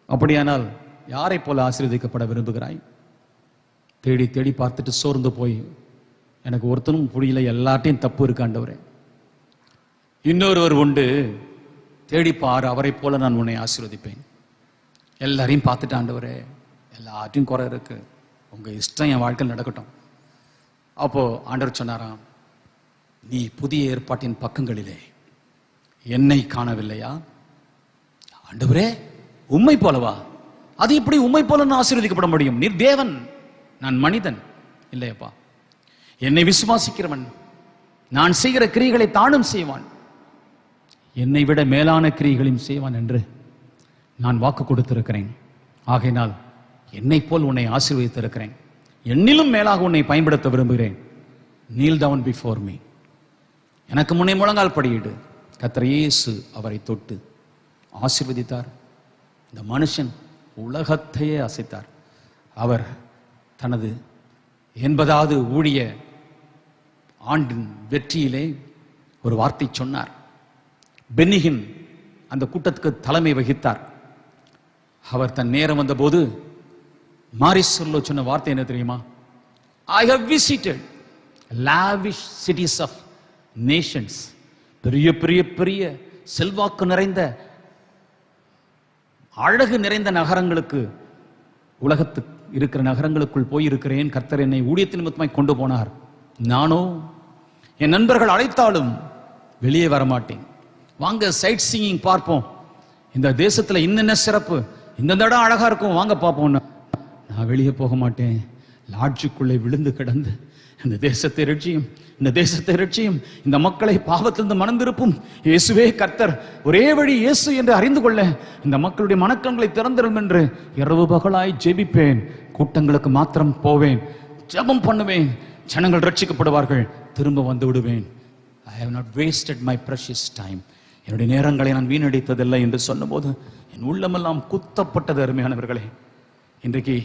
அப்படியானால் யாரை போல ஆசீர்வதிக்கப்பட விரும்புகிறாய்? தேடி தேடி பார்த்துட்டு சோர்ந்து போய், எனக்கு ஒருத்தனும் புரியல, எல்லாத்தையும் தப்பு இருக்கு ஆண்டவரே, இன்னொருவர் உண்டு, தேடிப்பார், அவரை போல நான் உன்னை ஆசீர்வதிப்பேன். எல்லாரையும் பார்த்துட்டு ஆண்டவரே எல்லாத்தையும் குறை இருக்கு, உங்க இஷ்டம் என் வாழ்க்கையில் நடக்கட்டும். அப்போ ஆண்டவர் சொன்னாராம், நீ புதிய ஏற்பாட்டின் பக்கங்களிலே என்னை காணவில்லையா? ஆண்டவரே உம்மை போலவா? அது எப்படி உம்மை போல நான் ஆசீர்வதிக்கப்பட முடியும்? நீர் தேவன், நான் மனிதன் இல்லையப்பா. என்னை விசுவாசிக்கிறவன் நான் செய்கிற கிரியைகளை தானும் செய்வான், என்னை விட மேலான கிரியைகளையும் செய்வான் என்று நான் வாக்கு கொடுத்திருக்கிறேன். ஆகையினால் என்னை போல் உன்னை ஆசீர்வதித்திருக்கிறேன், என்னிலும் மேலாக உன்னை பயன்படுத்த விரும்புகிறேன். நீல் டவுன் பிஃபோர் மீ, எனக்கு முன்னே முழங்கால் படியிடு. கர்த்தர் இயேசு அவரை தொட்டு ஆசீர்வதித்தார். இந்த மனுஷன் உலகத்தையே அசைத்தார். அவர் தனது 80வது ஊழிய ஆண்டின் வெற்றியிலே ஒரு வார்த்தை சொன்னார். பென்னிஹின் அந்த கூட்டத்துக்கு தலைமை வகித்தார். அவர் தன் நேரம் வந்த போது மாரிஸ்ல சொன்ன வார்த்தை என்ன தெரியுமா? I have visited lavish cities of nations. பெரிய பெரிய பெரிய செல்வாக்கு நிறைந்த அழகு நிறைந்த நகரங்களுக்கு உலகத்துக்கு இருக்கிற நகரங்களுக்குள் போயிருக்கிறேன். கர்த்தர் என்னை ஊழியத்தின் நிமித்தமாய் கொண்டு போனார். நானோ என் நண்பர்கள் அழைத்தாலும் வெளியே வரமாட்டேன். வாங்க சைட் சீயிங் பார்ப்போம், இந்த தேசத்துல இன்னென்ன சிறப்பு, இந்த இடம் அழகா இருக்கும், வாங்க பார்ப்போம். நான் வெளியே போக மாட்டேன். லாட்ஜுக்குள்ளே விழுந்து கிடந்து இந்த தேசத்தை ரட்சியும், இந்த தேசத்தை ரட்சியும், இந்த மக்களை பாவத்திலிருந்து மனம் திருப்பும், இயேசுவே கர்த்தர், ஒரே வழி இயேசு என்று அறிந்து கொள்ள இந்த மக்களுடைய மனக்கங்களை திறந்திரும் என்று இரவு பகலாய் ஜெபிப்பேன். கூட்டங்களுக்கு மாத்திரம் போவேன், ஜெபம் பண்ணுவேன், ஜனங்கள் ரட்சிக்கப்படுவார்கள், திரும்ப வந்து விடுவேன். I have not wasted my precious time. என்னுடைய நேரங்களை நான் வீணடித்ததில்லை என்று சொன்னபோது என் உள்ளமெல்லாம் குத்தப்பட்டது. அருமையானவர்களே, இன்றைக்கு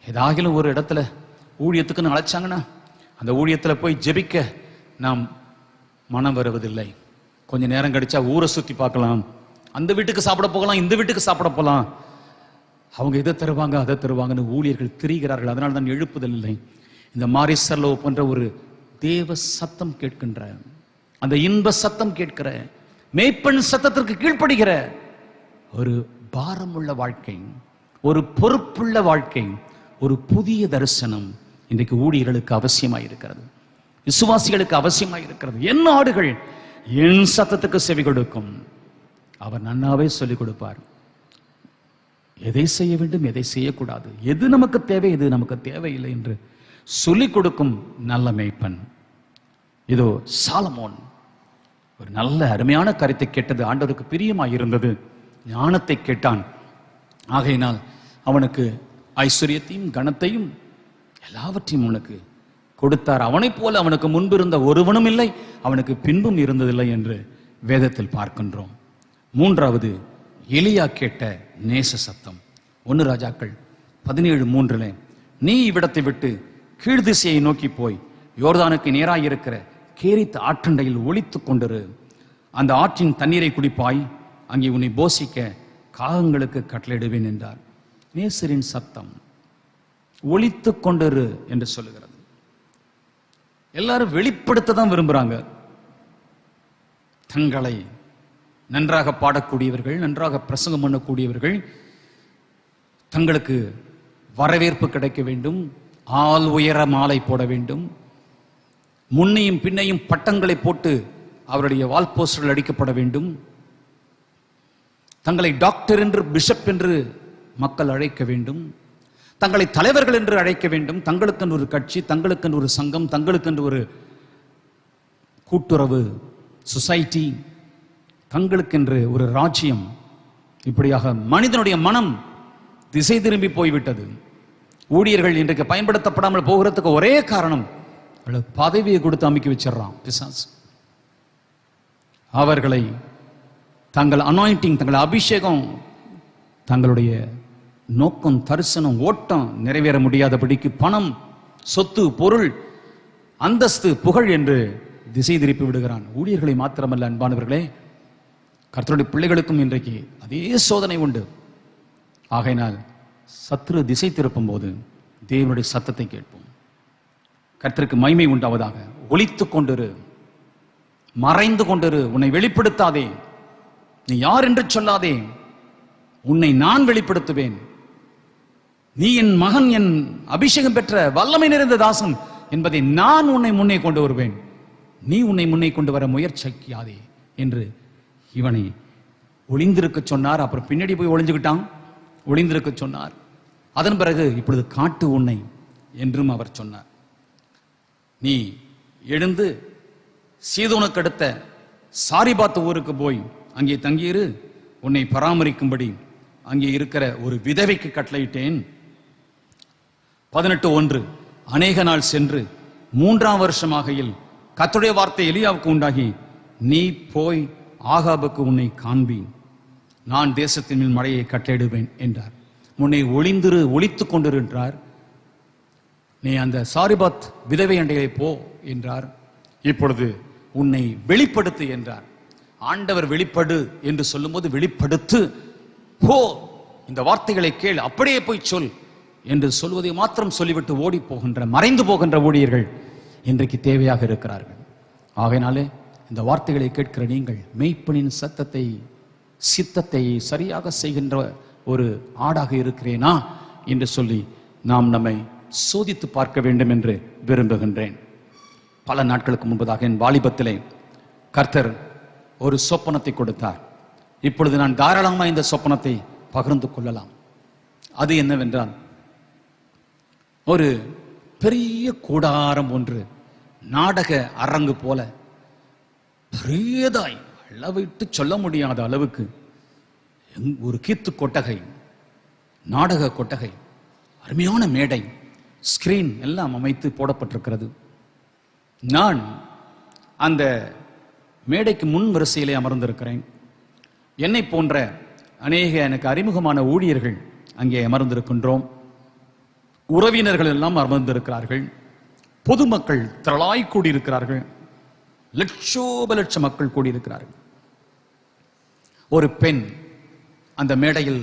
ஏதாகிலும் ஒரு இடத்துல ஊழியத்துக்குன்னு அழைச்சாங்கன்னா அந்த ஊழியத்தில் போய் ஜெபிக்க நாம் மனம் வருவதில்லை. கொஞ்ச நேரம் கழிச்சா ஊரை சுற்றி பார்க்கலாம், அந்த வீட்டுக்கு சாப்பிட போகலாம், இந்த வீட்டுக்கு சாப்பிட போகலாம், அவங்க இதை தருவாங்க அதை தருவாங்கன்னு ஊழியர்கள் திரிகிறார்கள். அதனால தான் எழுப்புதல் இல்லை. இந்த மாரிசர்லோ போன்ற ஒரு தேவ சத்தம் கேட்கின்ற, அந்த இன்ப சத்தம் கேட்கிற, மேய்ப்பன் சத்தத்திற்கு கீழ்ப்படுகிற ஒரு பாரமுள்ள வாழ்க்கை, ஒரு பொறுப்புள்ள வாழ்க்கை, ஒரு புதிய தரிசனம் இன்றைக்கு ஊழியர்களுக்கு அவசியமாக இருக்கிறது, விசுவாசிகளுக்கு அவசியமாக இருக்கிறது. என் ஆடுகள் என் சத்தத்துக்கு செவி கொடுக்கும். அவர் நன்னாவே சொல்லிக் கொடுப்பார், எதை செய்ய வேண்டும், எதை செய்யக்கூடாது, எது நமக்கு தேவை, எது நமக்கு தேவையில்லை என்று சொல்லிக் கொடுக்கும் நல்ல மேய்ப்பன். இதோ சாலமோன் ஒரு நல்ல அருமையான கருத்தை கேட்டது. ஆண்டவருக்கு பிரியமாய் இருந்தது, ஞானத்தை கேட்டான். ஆகையினால் அவனுக்கு ஐஸ்வர்யத்தையும் கனத்தையும் எல்லாவற்றையும் அவனுக்கு கொடுத்தார். அவனைப் போல அவனுக்கு முன்பு இருந்த ஒருவனும் இல்லை, அவனுக்கு பின்பும் இருந்ததில்லை என்று வேதத்தில் பார்க்கின்றோம். மூன்றாவது, எலியா கேட்ட நேச சத்தம். 1 ராஜாக்கள் 17:3 நீ இவ்விடத்தை விட்டு கீழ்திசையை நோக்கி போய் யோர்தானுக்கு நேராயிருக்கிற கேரித் ஆற்றண்டையில் ஒளித்துக் கொண்டிரு, அந்த ஆற்றின் தண்ணீரை குடிப்பாய், அங்கே உன்னை போஷிக்க காகங்களுக்கு கட்டளையிடுவேன் என்றார். நேசரின் சத்தம் ஒளித்துக் கொண்டிரு என்று சொல்லுகிறது. எல்லாரும் வெளிப்படுத்த தான் விரும்புறாங்க. தங்களை நன்றாக பாடக்கூடியவர்கள், நன்றாக பிரசங்கம் பண்ணக்கூடியவர்கள், தங்களுக்கு வரவேற்பு கிடைக்க வேண்டும், ஆள் உயர மாலை போட வேண்டும், முன்னையும் பின்னையும் பட்டங்களை போட்டு அவருடைய வால் போஸ்டர்கள் அடிக்கப்பட வேண்டும், தங்களை டாக்டர் என்று, பிஷப் என்று மக்கள் அழைக்க வேண்டும், தங்களை தலைவர்கள் என்று அழைக்க வேண்டும், தங்களுக்கென்று ஒரு கட்சி, தங்களுக்கென்று ஒரு சங்கம், தங்களுக்கென்று ஒரு கூட்டுறவு சொசைட்டி, தங்களுக்கென்று ஒரு ராஜ்யம். இப்படியாக மனிதனுடைய மனம் திசை திரும்பி போய்விட்டது. ஊழியர்கள் இன்றைக்கு பயன்படுத்தப்படாமல் போகிறதுக்கு ஒரே காரணம், பதவியை கொடுத்து அமைக்க வச்சிடறான் பிசாசு. அவர்களை தங்கள் அனாயிண்டிங், தங்கள் அபிஷேகம், தங்களுடைய நோக்கம், தரிசனம், ஓட்டம் நிறைவேற முடியாதபடிக்கு பணம், சொத்து, பொருள், அந்தஸ்து, புகழ் என்று திசை திருப்பி விடுகிறான். ஊழியர்களை மாத்திரமல்ல அன்பானவர்களே, கர்த்தருடைய பிள்ளைகளுக்கும் இன்றைக்கு அதே சோதனை உண்டு. ஆகையினால் சத்துரு திசை திருப்பும் போது தேவனுடைய சத்தத்தை கேட்போம். கர்த்தருக்கு மகிமை உண்டாவதாக. ஒளித்துக் கொண்டிரு, மறைந்து கொண்டிரு, உன்னை வெளிப்படுத்தாதே, நீ யார் என்று சொல்லாதே, உன்னை நான் வெளிப்படுத்துவேன், நீ என் மகன், என் அபிஷேகம் பெற்ற வல்லமை நிறைந்த தாசன் என்பதை நான் உன்னை முன்னே கொண்டு வருவேன், நீ உன்னை முன்னே கொண்டு வர முயற்சிக்காதே என்று இவனை ஒளிந்திருக்க சொன்னார். அப்புறம் பின்னாடி போய் ஒளிஞ்சுக்கிட்டான், ஒளிந்திருக்க சொன்னார். அதன் பிறகு இப்பொழுது காட்டு உன்னை என்றும் அவர் சொன்னார். நீ எழுந்து சீதோனுக்கு அடுத்த சாரிபாத் ஊருக்கு போய் அங்கே தங்கியிரு, உன்னை பராமரிக்கும்படி அங்கே இருக்கிற ஒரு விதவைக்கு கட்டளையிட்டேன். 18:1 அநேக நாள் சென்று 3ஆம் வருஷமாகையில் கர்த்தருடைய வார்த்தை எலியாவுக்கு உண்டாகி, நீ போய் ஆகாபுக்கு உன்னை காண்பி, நான் தேசத்தின் மேல் மழையை கட்டளையிடுவேன் என்றார். உன்னை ஒளிந்திரு, ஒளித்துக் கொண்டிரு என்றார். நீ அந்த சாரிபாத் விதவை அண்டையை போ என்றார். இப்பொழுது உன்னை வெளிப்படுத்து என்றார். ஆண்டவர் வெளிப்படு என்று சொல்லும்போது வெளிப்படுத்து, போ, இந்த வார்த்தைகளை கேள், அப்படியே போய் சொல் என்று சொல்வதை மாத்திரம் சொல்லிவிட்டு ஓடி போகின்ற, மறைந்து போகின்ற ஊழியர்கள் இன்றைக்கு தேவையாக இருக்கிறார்கள். ஆகையினாலே இந்த வார்த்தைகளை கேட்கிற நீங்கள் மெய்ப்பனின் சத்தத்தை, சித்தத்தை சரியாக செய்கின்ற ஒரு ஆடாக இருக்கிறேனா என்று சொல்லி நாம் நம்மை சோதித்து பார்க்க வேண்டும் என்று விரும்புகின்றேன். பல நாட்களுக்கு முன்பதாக என் வாலிபத்திலே கர்த்தர் ஒரு சொப்பனத்தை கொடுத்தார். இப்பொழுது நான் தாராளமாக இந்த சொப்பனத்தை பகிர்ந்து கொள்ளலாம். அது என்னவென்றால், ஒரு பெரிய கூடாரம் ஒன்று நாடக அரங்கு போல பெரியதாய், அளவிட்டு சொல்ல முடியாத அளவுக்கு ஒரு கீத்து கொட்டகை, நாடக கொட்டகை, அருமையான மேடை, ஸ்கிரீன் எல்லாம் அமைத்து போடப்பட்டிருக்கிறது. நான் அந்த மேடைக்கு முன் வரிசையிலே அமர்ந்திருக்கிறேன். என்னை போன்ற அநேக எனக்கு அறிமுகமான ஊழியர்கள் அங்கே அமர்ந்திருக்கின்றோம். உறவினர்கள் எல்லாம் அமர்ந்திருக்கிறார்கள். பொதுமக்கள் திரளாய் கூடியிருக்கிறார்கள். லட்சோப லட்ச மக்கள் கூடியிருக்கிறார்கள். ஒரு பெண் அந்த மேடையில்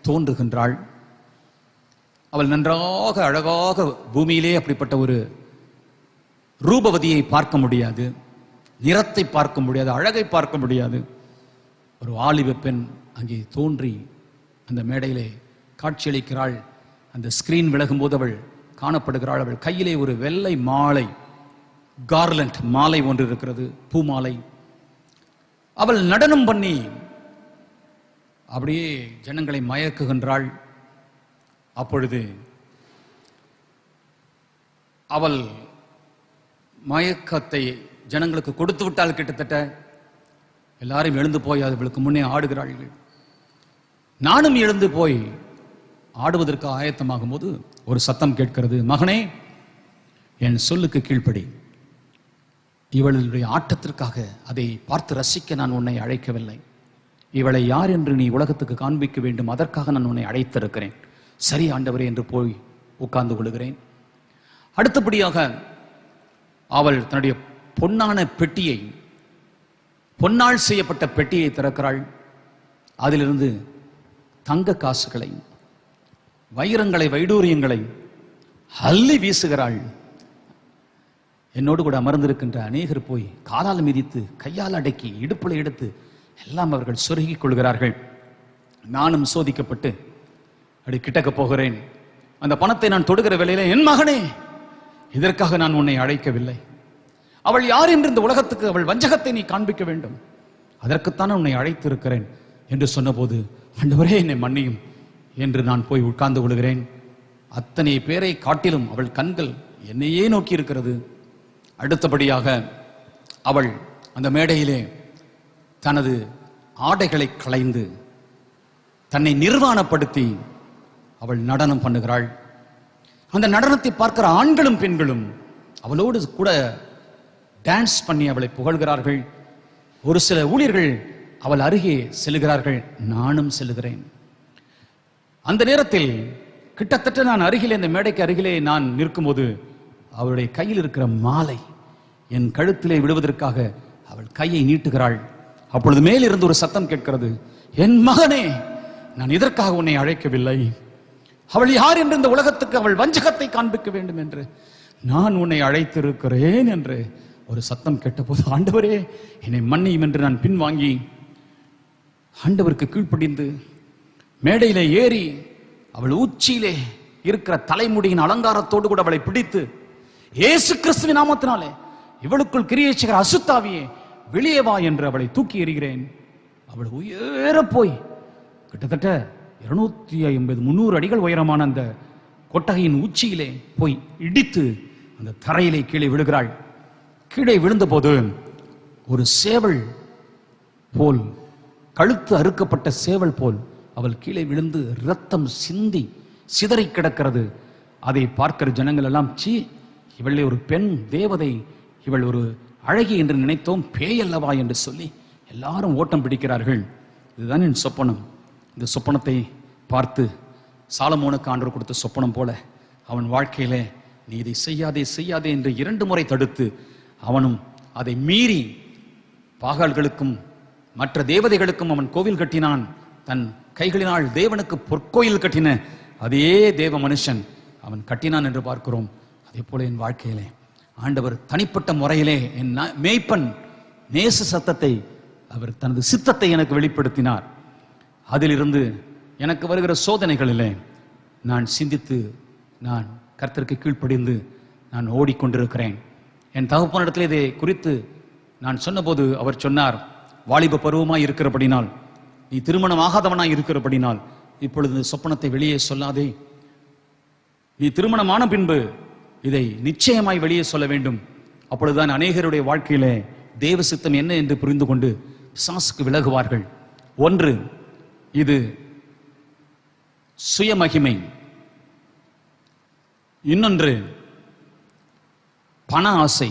தோன்றுகின்றாள். அவள் நன்றாக அழகாக, பூமியிலே அப்படிப்பட்ட ஒரு ரூபவதியை பார்க்க முடியாது, நிறத்தை பார்க்க முடியாது, அழகை பார்க்க முடியாது. ஒரு வாலிப பெண் அங்கே தோன்றி அந்த மேடையிலே காட்சியளிக்கிறாள். அந்த ஸ்கிரீன் விலகும் போது அவள் காணப்படுகிறாள். அவள் கையிலே ஒரு வெள்ளை மாலை, கார்லண்ட் மாலை ஒன்று இருக்கிறது, பூ மாலை. அவள் நடனம் பண்ணி அப்படியே ஜனங்களை மயக்குகின்றாள். அப்பொழுது அவள் மயக்கத்தை ஜனங்களுக்கு கொடுத்து விட்டால் கிட்டத்தட்ட எல்லாரும் எழுந்து போய் அவளுக்கு முன்னே ஆடுகிறார்கள். நானும் எழுந்து போய் ஆடுவதற்கு ஆயத்தமாகும் போது ஒரு சத்தம் கேட்கிறது, மகனே, என் சொல்லுக்கு கீழ்ப்படி. இவளுடைய ஆட்டத்திற்காக அதை பார்த்து ரசிக்க நான் உன்னை அழைக்கவில்லை. இவளை யார் என்று நீ உலகத்துக்கு காண்பிக்க வேண்டும், அதற்காக நான் உன்னை அழைத்திருக்கிறேன். சரி ஆண்டவரே என்று போய் உட்கார்ந்து கொள்கிறேன். அடுத்தபடியாக அவள் தன்னுடைய பொன்னான பெட்டியை, பொன்னால் செய்யப்பட்ட பெட்டியை திறக்கிறாள். அதிலிருந்து தங்க காசுகளை, வைரங்களை, வைடூரியங்களை அள்ளி வீசுகிறாள். என்னோடு கூட அமர்ந்திருக்கின்ற அநேகர் போய் காலால் மிதித்து, கையால் அடக்கி, இடுப்புல எடுத்து எல்லாம் அவர்கள் சொருகிக் கொள்கிறார்கள். நானும் சோதிக்கப்பட்டு அப்படி கிட்டக்க போகிறேன். அந்த பணத்தை நான் தொடுகிற வேளையில, என் மகனே, இதற்காக நான் உன்னை அழைக்கவில்லை. அவள் யார் என்று இந்த உலகத்துக்கு அவள் வஞ்சகத்தை நீ காண்பிக்க வேண்டும், அதற்குத்தான் உன்னை அழைத்திருக்கிறேன் என்று சொன்னபோது, ஆண்டவரே என்னை மன்னியும் என்று நான் போய் உட்கார்ந்து கொள்கிறேன். அத்தனை பேரை காட்டிலும் அவள் கண்கள் என்னையே நோக்கி இருக்கிறது. அடுத்தபடியாக அவள் அந்த மேடையிலே தனது ஆடைகளை களைந்து தன்னை நிர்வாணப்படுத்தி அவள் நடனம் பண்ணுகிறாள். அந்த நடனத்தை பார்க்கிற ஆண்களும் பெண்களும் அவளோடு கூட டான்ஸ் பண்ணி அவளை புகழ்கிறார்கள். ஒரு சில ஊழியர்கள் அவள் அருகே செல்கிறார்கள், நானும் செல்கிறேன். அந்த நேரத்தில் கிட்டத்தட்ட நான் அருகிலே, அந்த மேடைக்கு அருகிலே நான் நிற்கும்போது அவளுடைய கையில் இருக்கிற மாலை என் கழுத்திலே விடுவதற்காக அவள் கையை நீட்டுகிறாள். அப்பொழுது மேலிருந்து ஒரு சத்தம் கேட்கிறது, என் மகனே, நான் இதற்காக உன்னை அழைக்கவில்லை. அவள் யார் என்று இந்த உலகத்துக்கு அவள் வஞ்சகத்தை காண்பிக்க வேண்டும் என்று நான் உன்னை அழைத்திருக்கிறேன் என்று ஒரு சத்தம் கேட்டபோது, ஆண்டவரே என்னை மன்னியும் என்று நான் பின்வாங்கி ஆண்டவருக்கு கீழ்ப்படிந்து மேடையிலே ஏறி அவள் உச்சியிலே இருக்கிற தலைமுடியின் அலங்காரத்தோடு கூட அவளை பிடித்து, இயேசு கிறிஸ்துவின் நாமத்தினாலே இவளுக்குள் கிரியை செய்கிற அசுத்தாவியே வெளியே வா என்று அவளை தூக்கி எறிகிறேன். அவள் உயர போய் கிட்டத்தட்ட 250-300 அடிகள் உயரமான அந்த கொட்டகையின் உச்சியிலே போய் இடித்து அந்த தரையிலே கீழே விழுகிறாள். கீழே விழுந்த போது ஒரு சேவல் போல், கழுத்து அறுக்கப்பட்ட சேவல் போல் அவள் கீழே விழுந்து இரத்தம் சிந்தி சிதறி கிடக்கிறது. அதை பார்க்கிற ஜனங்கள் எல்லாம், சீ, இவளே ஒரு பெண் தேவதை, இவள் ஒரு அழகி என்று நினைத்தோம், பேய் அல்லவா என்று சொல்லி எல்லாரும் ஓட்டம் பிடிக்கிறார்கள். இதுதான் என் சொப்பனம். இந்த சொப்பனத்தை பார்த்து சாலமோனுக்கு ஆண்டவர் கொடுத்த சொப்பனம் போல அவன் வாழ்க்கையிலே நீ இதை செய்யாதே செய்யாதே என்று 2 முறை தடுத்து, அவனும் அதை மீறி பாகால்களுக்கும் மற்ற தேவதைகளுக்கும் அவன் கோவில் கட்டினான். தன் கைகளினால் தேவனுக்கு பொற்கோயில் கட்டின அதே தேவ மனுஷன் அவன் கட்டினான் என்று பார்க்கிறோம். அதே போல என் வாழ்க்கையிலே ஆண்டவர் தனிப்பட்ட முறையிலே என் மேய்ப்பன் நேச சத்தத்தை, அவர் தனது சித்தத்தை எனக்கு வெளிப்படுத்தினார். அதிலிருந்து எனக்கு வருகிற சோதனைகளிலே நான் சிந்தித்து நான் கர்த்தருக்கு கீழ்ப்படிந்து நான் ஓடிக்கொண்டிருக்கிறேன். என் தகப்பனிடத்தில் இதை குறித்து நான் சொன்னபோது அவர் சொன்னார், வாலிப பருவமாய் இருக்கிறபடினால், நீ திருமணம் ஆகாதவனாய் இருக்கிறபடினால் இப்பொழுது சொப்பனத்தை வெளியே சொல்லாதே. நீ திருமணமான பின்பு இதை நிச்சயமாய் வெளியே சொல்ல வேண்டும். அப்பொழுதுதான் அநேகருடைய வாழ்க்கையிலே தேவ சித்தம் என்ன என்று புரிந்து கொண்டு பிசாசுக்கு விலகுவார்கள். ஒன்று, இது சுயமகிமை. இன்னொன்று பண ஆசை,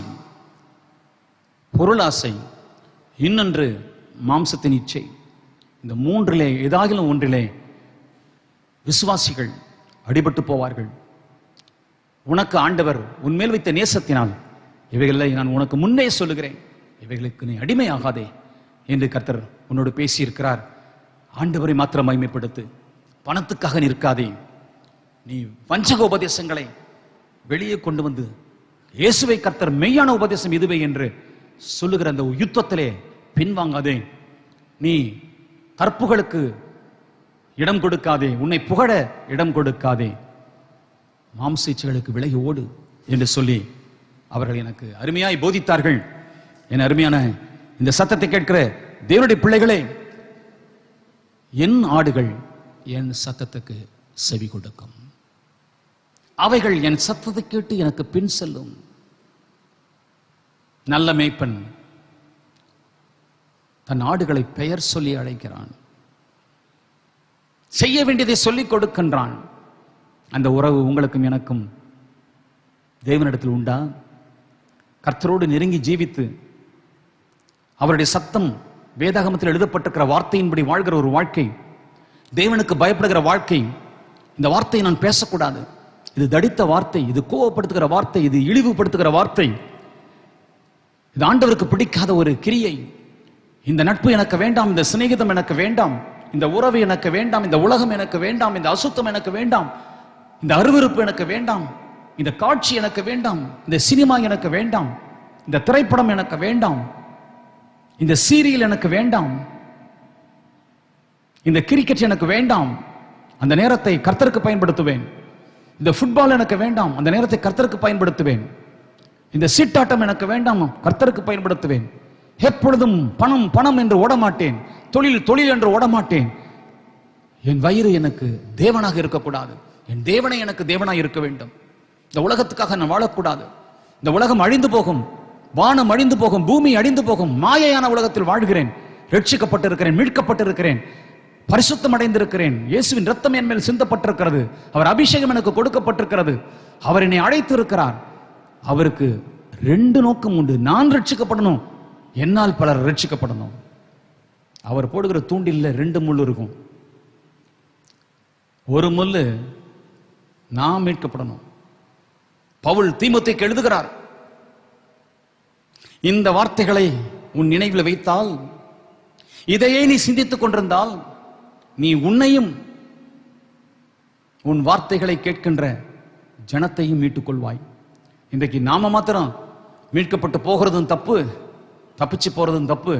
பொருள் ஆசை. இன்னொன்று மாம்சத்தின் இச்சை. இந்த மூன்றிலே ஏதாகிலும் ஒன்றிலே விசுவாசிகள் அடிபட்டு போவார்கள். உனக்கு ஆண்டவர் உன்மேல் வைத்த நேசத்தினால் இவைகளை நான் உனக்கு முன்னே சொல்லுகிறேன், இவைகளுக்கு நீ அடிமையாகாதே என்று கர்த்தர் உன்னோடு பேசியிருக்கிறார். ஆண்டவரை மாத்திரம் மகிமைப்படுத்து, பணத்துக்காக நிற்காதே. நீ வஞ்சக உபதேசங்களை வெளியே கொண்டு வந்து இயேசுவை கர்த்தர் மெய்யான உபதேசம் இதுவே என்று சொல்லுகிற அந்த யுத்தத்திலே பின்வாங்காதே. நீ கற்புகளுக்கு இடம் கொடுக்காதே, உன்னை புகழ இடம் கொடுக்காதே, மாம்சீச்சைகளுக்கு விலகி ஓடு என்று சொல்லி அவர்கள் எனக்கு அருமையாய் போதித்தார்கள். என் அருமையான இந்த சத்தத்தை கேட்கிற தேவனுடைய பிள்ளைகளே, என் ஆடுகள் என் சத்தத்துக்கு செவி கொடுக்கும், அவைகள் என் சத்தத்தை கேட்டு எனக்கு பின் செல்லும். நல்ல மேய்ப்பன் தன் ஆடுகளை பெயர் சொல்லி அழைக்கிறான், செய்ய வேண்டியதை சொல்லிக் கொடுக்கின்றான். அந்த உறவு உங்களுக்கும் எனக்கும் தேவனிடத்தில் உண்டா? கர்த்தரோடு நெருங்கி ஜீவித்து அவருடைய சத்தம் வேதாகமத்தில் எழுதப்பட்டிருக்கிற வார்த்தையின்படி வாழ்கிற ஒரு வாழ்க்கை, தேவனுக்கு பயப்படுகிற வாழ்க்கை. இந்த வார்த்தையை நான் பேசக்கூடாது, இது தடித்த வார்த்தை, இது கோபப்படுத்துகிற வார்த்தை, இது இழிவுபடுத்துகிற வார்த்தை, இது ஆண்டவருக்கு பிடிக்காத ஒரு கிரியை. இந்த நட்பு எனக்கு வேண்டாம், இந்த சிநேகிதம் எனக்கு வேண்டாம், இந்த உறவு எனக்கு வேண்டாம், இந்த உலகம் எனக்கு வேண்டாம், இந்த அசுத்தம் எனக்கு வேண்டாம், இந்த அருவருப்பு எனக்கு வேண்டாம், இந்த காட்சி எனக்கு வேண்டாம், இந்த சினிமா எனக்கு வேண்டாம், இந்த திரைப்படம் எனக்கு வேண்டாம், இந்த சீரியல் எனக்கு வேண்டாம், இந்த கிரிக்கெட் எனக்கு வேண்டாம், அந்த நேரத்தை கர்த்தருக்கு பயன்படுத்துவேன். இந்த ஃபுட்பால் எனக்கு வேண்டாம், அந்த நேரத்தை கர்த்தருக்கு பயன்படுத்துவேன். இந்த சீட்டாட்டம் எனக்கு வேண்டாம், கர்த்தருக்கு பயன்படுத்துவேன். எப்பொழுதும் பணம் பணம் என்று ஓடமாட்டேன், தொழில் தொழில் என்று ஓடமாட்டேன். என் வயிறு எனக்கு தேவனாக இருக்கக்கூடாது, என் தேவனை எனக்கு தேவனாக இருக்க வேண்டும். இந்த உலகத்துக்காக நான் வாழக்கூடாது. இந்த உலகம் அழிந்து போகும், வானம் அழிந்து போகும், பூமி அழிந்து போகும், மாயையான உலகத்தில் வாழ்கிறேன். ரட்சிக்கப்பட்டிருக்கிறேன், மீட்கப்பட்டிருக்கிறேன், பரிசுத்தம் அடைந்திருக்கிறேன். இயேசுவின் ரத்தம் என் மேல் சிந்தப்பட்டிருக்கிறது, அவர் அபிஷேகம் எனக்கு கொடுக்கப்பட்டிருக்கிறது, அவர் என்னை அழைத்து இருக்கிறார். அவருக்கு ரெண்டு நோக்கம் உண்டு, நான் ரட்சிக்கப்படணும், என்னால் பலர் ரட்சிக்கப்படணும். அவர் போடுகிற தூண்டில்ல ரெண்டு முள் இருக்கும். ஒரு முள்ளு நான் மீட்கப்படணும். பவுல் தீமோத்தேயுக்கு எழுதுகிறார், இந்த வார்த்தைகளை உன் நினைவில் வைத்தால், இதையே நீ சிந்தித்துக் கொண்டிருந்தால், நீ உன்னையும் உன் வார்த்தைகளை கேட்கின்ற ஜனத்தையும் மீட்டுக் கொள்வாய். இன்றைக்கு நாம மாத்திரம் மீட்கப்பட்டு போகிறதும் தப்பு, தப்பிச்சு போறதும் தப்பு,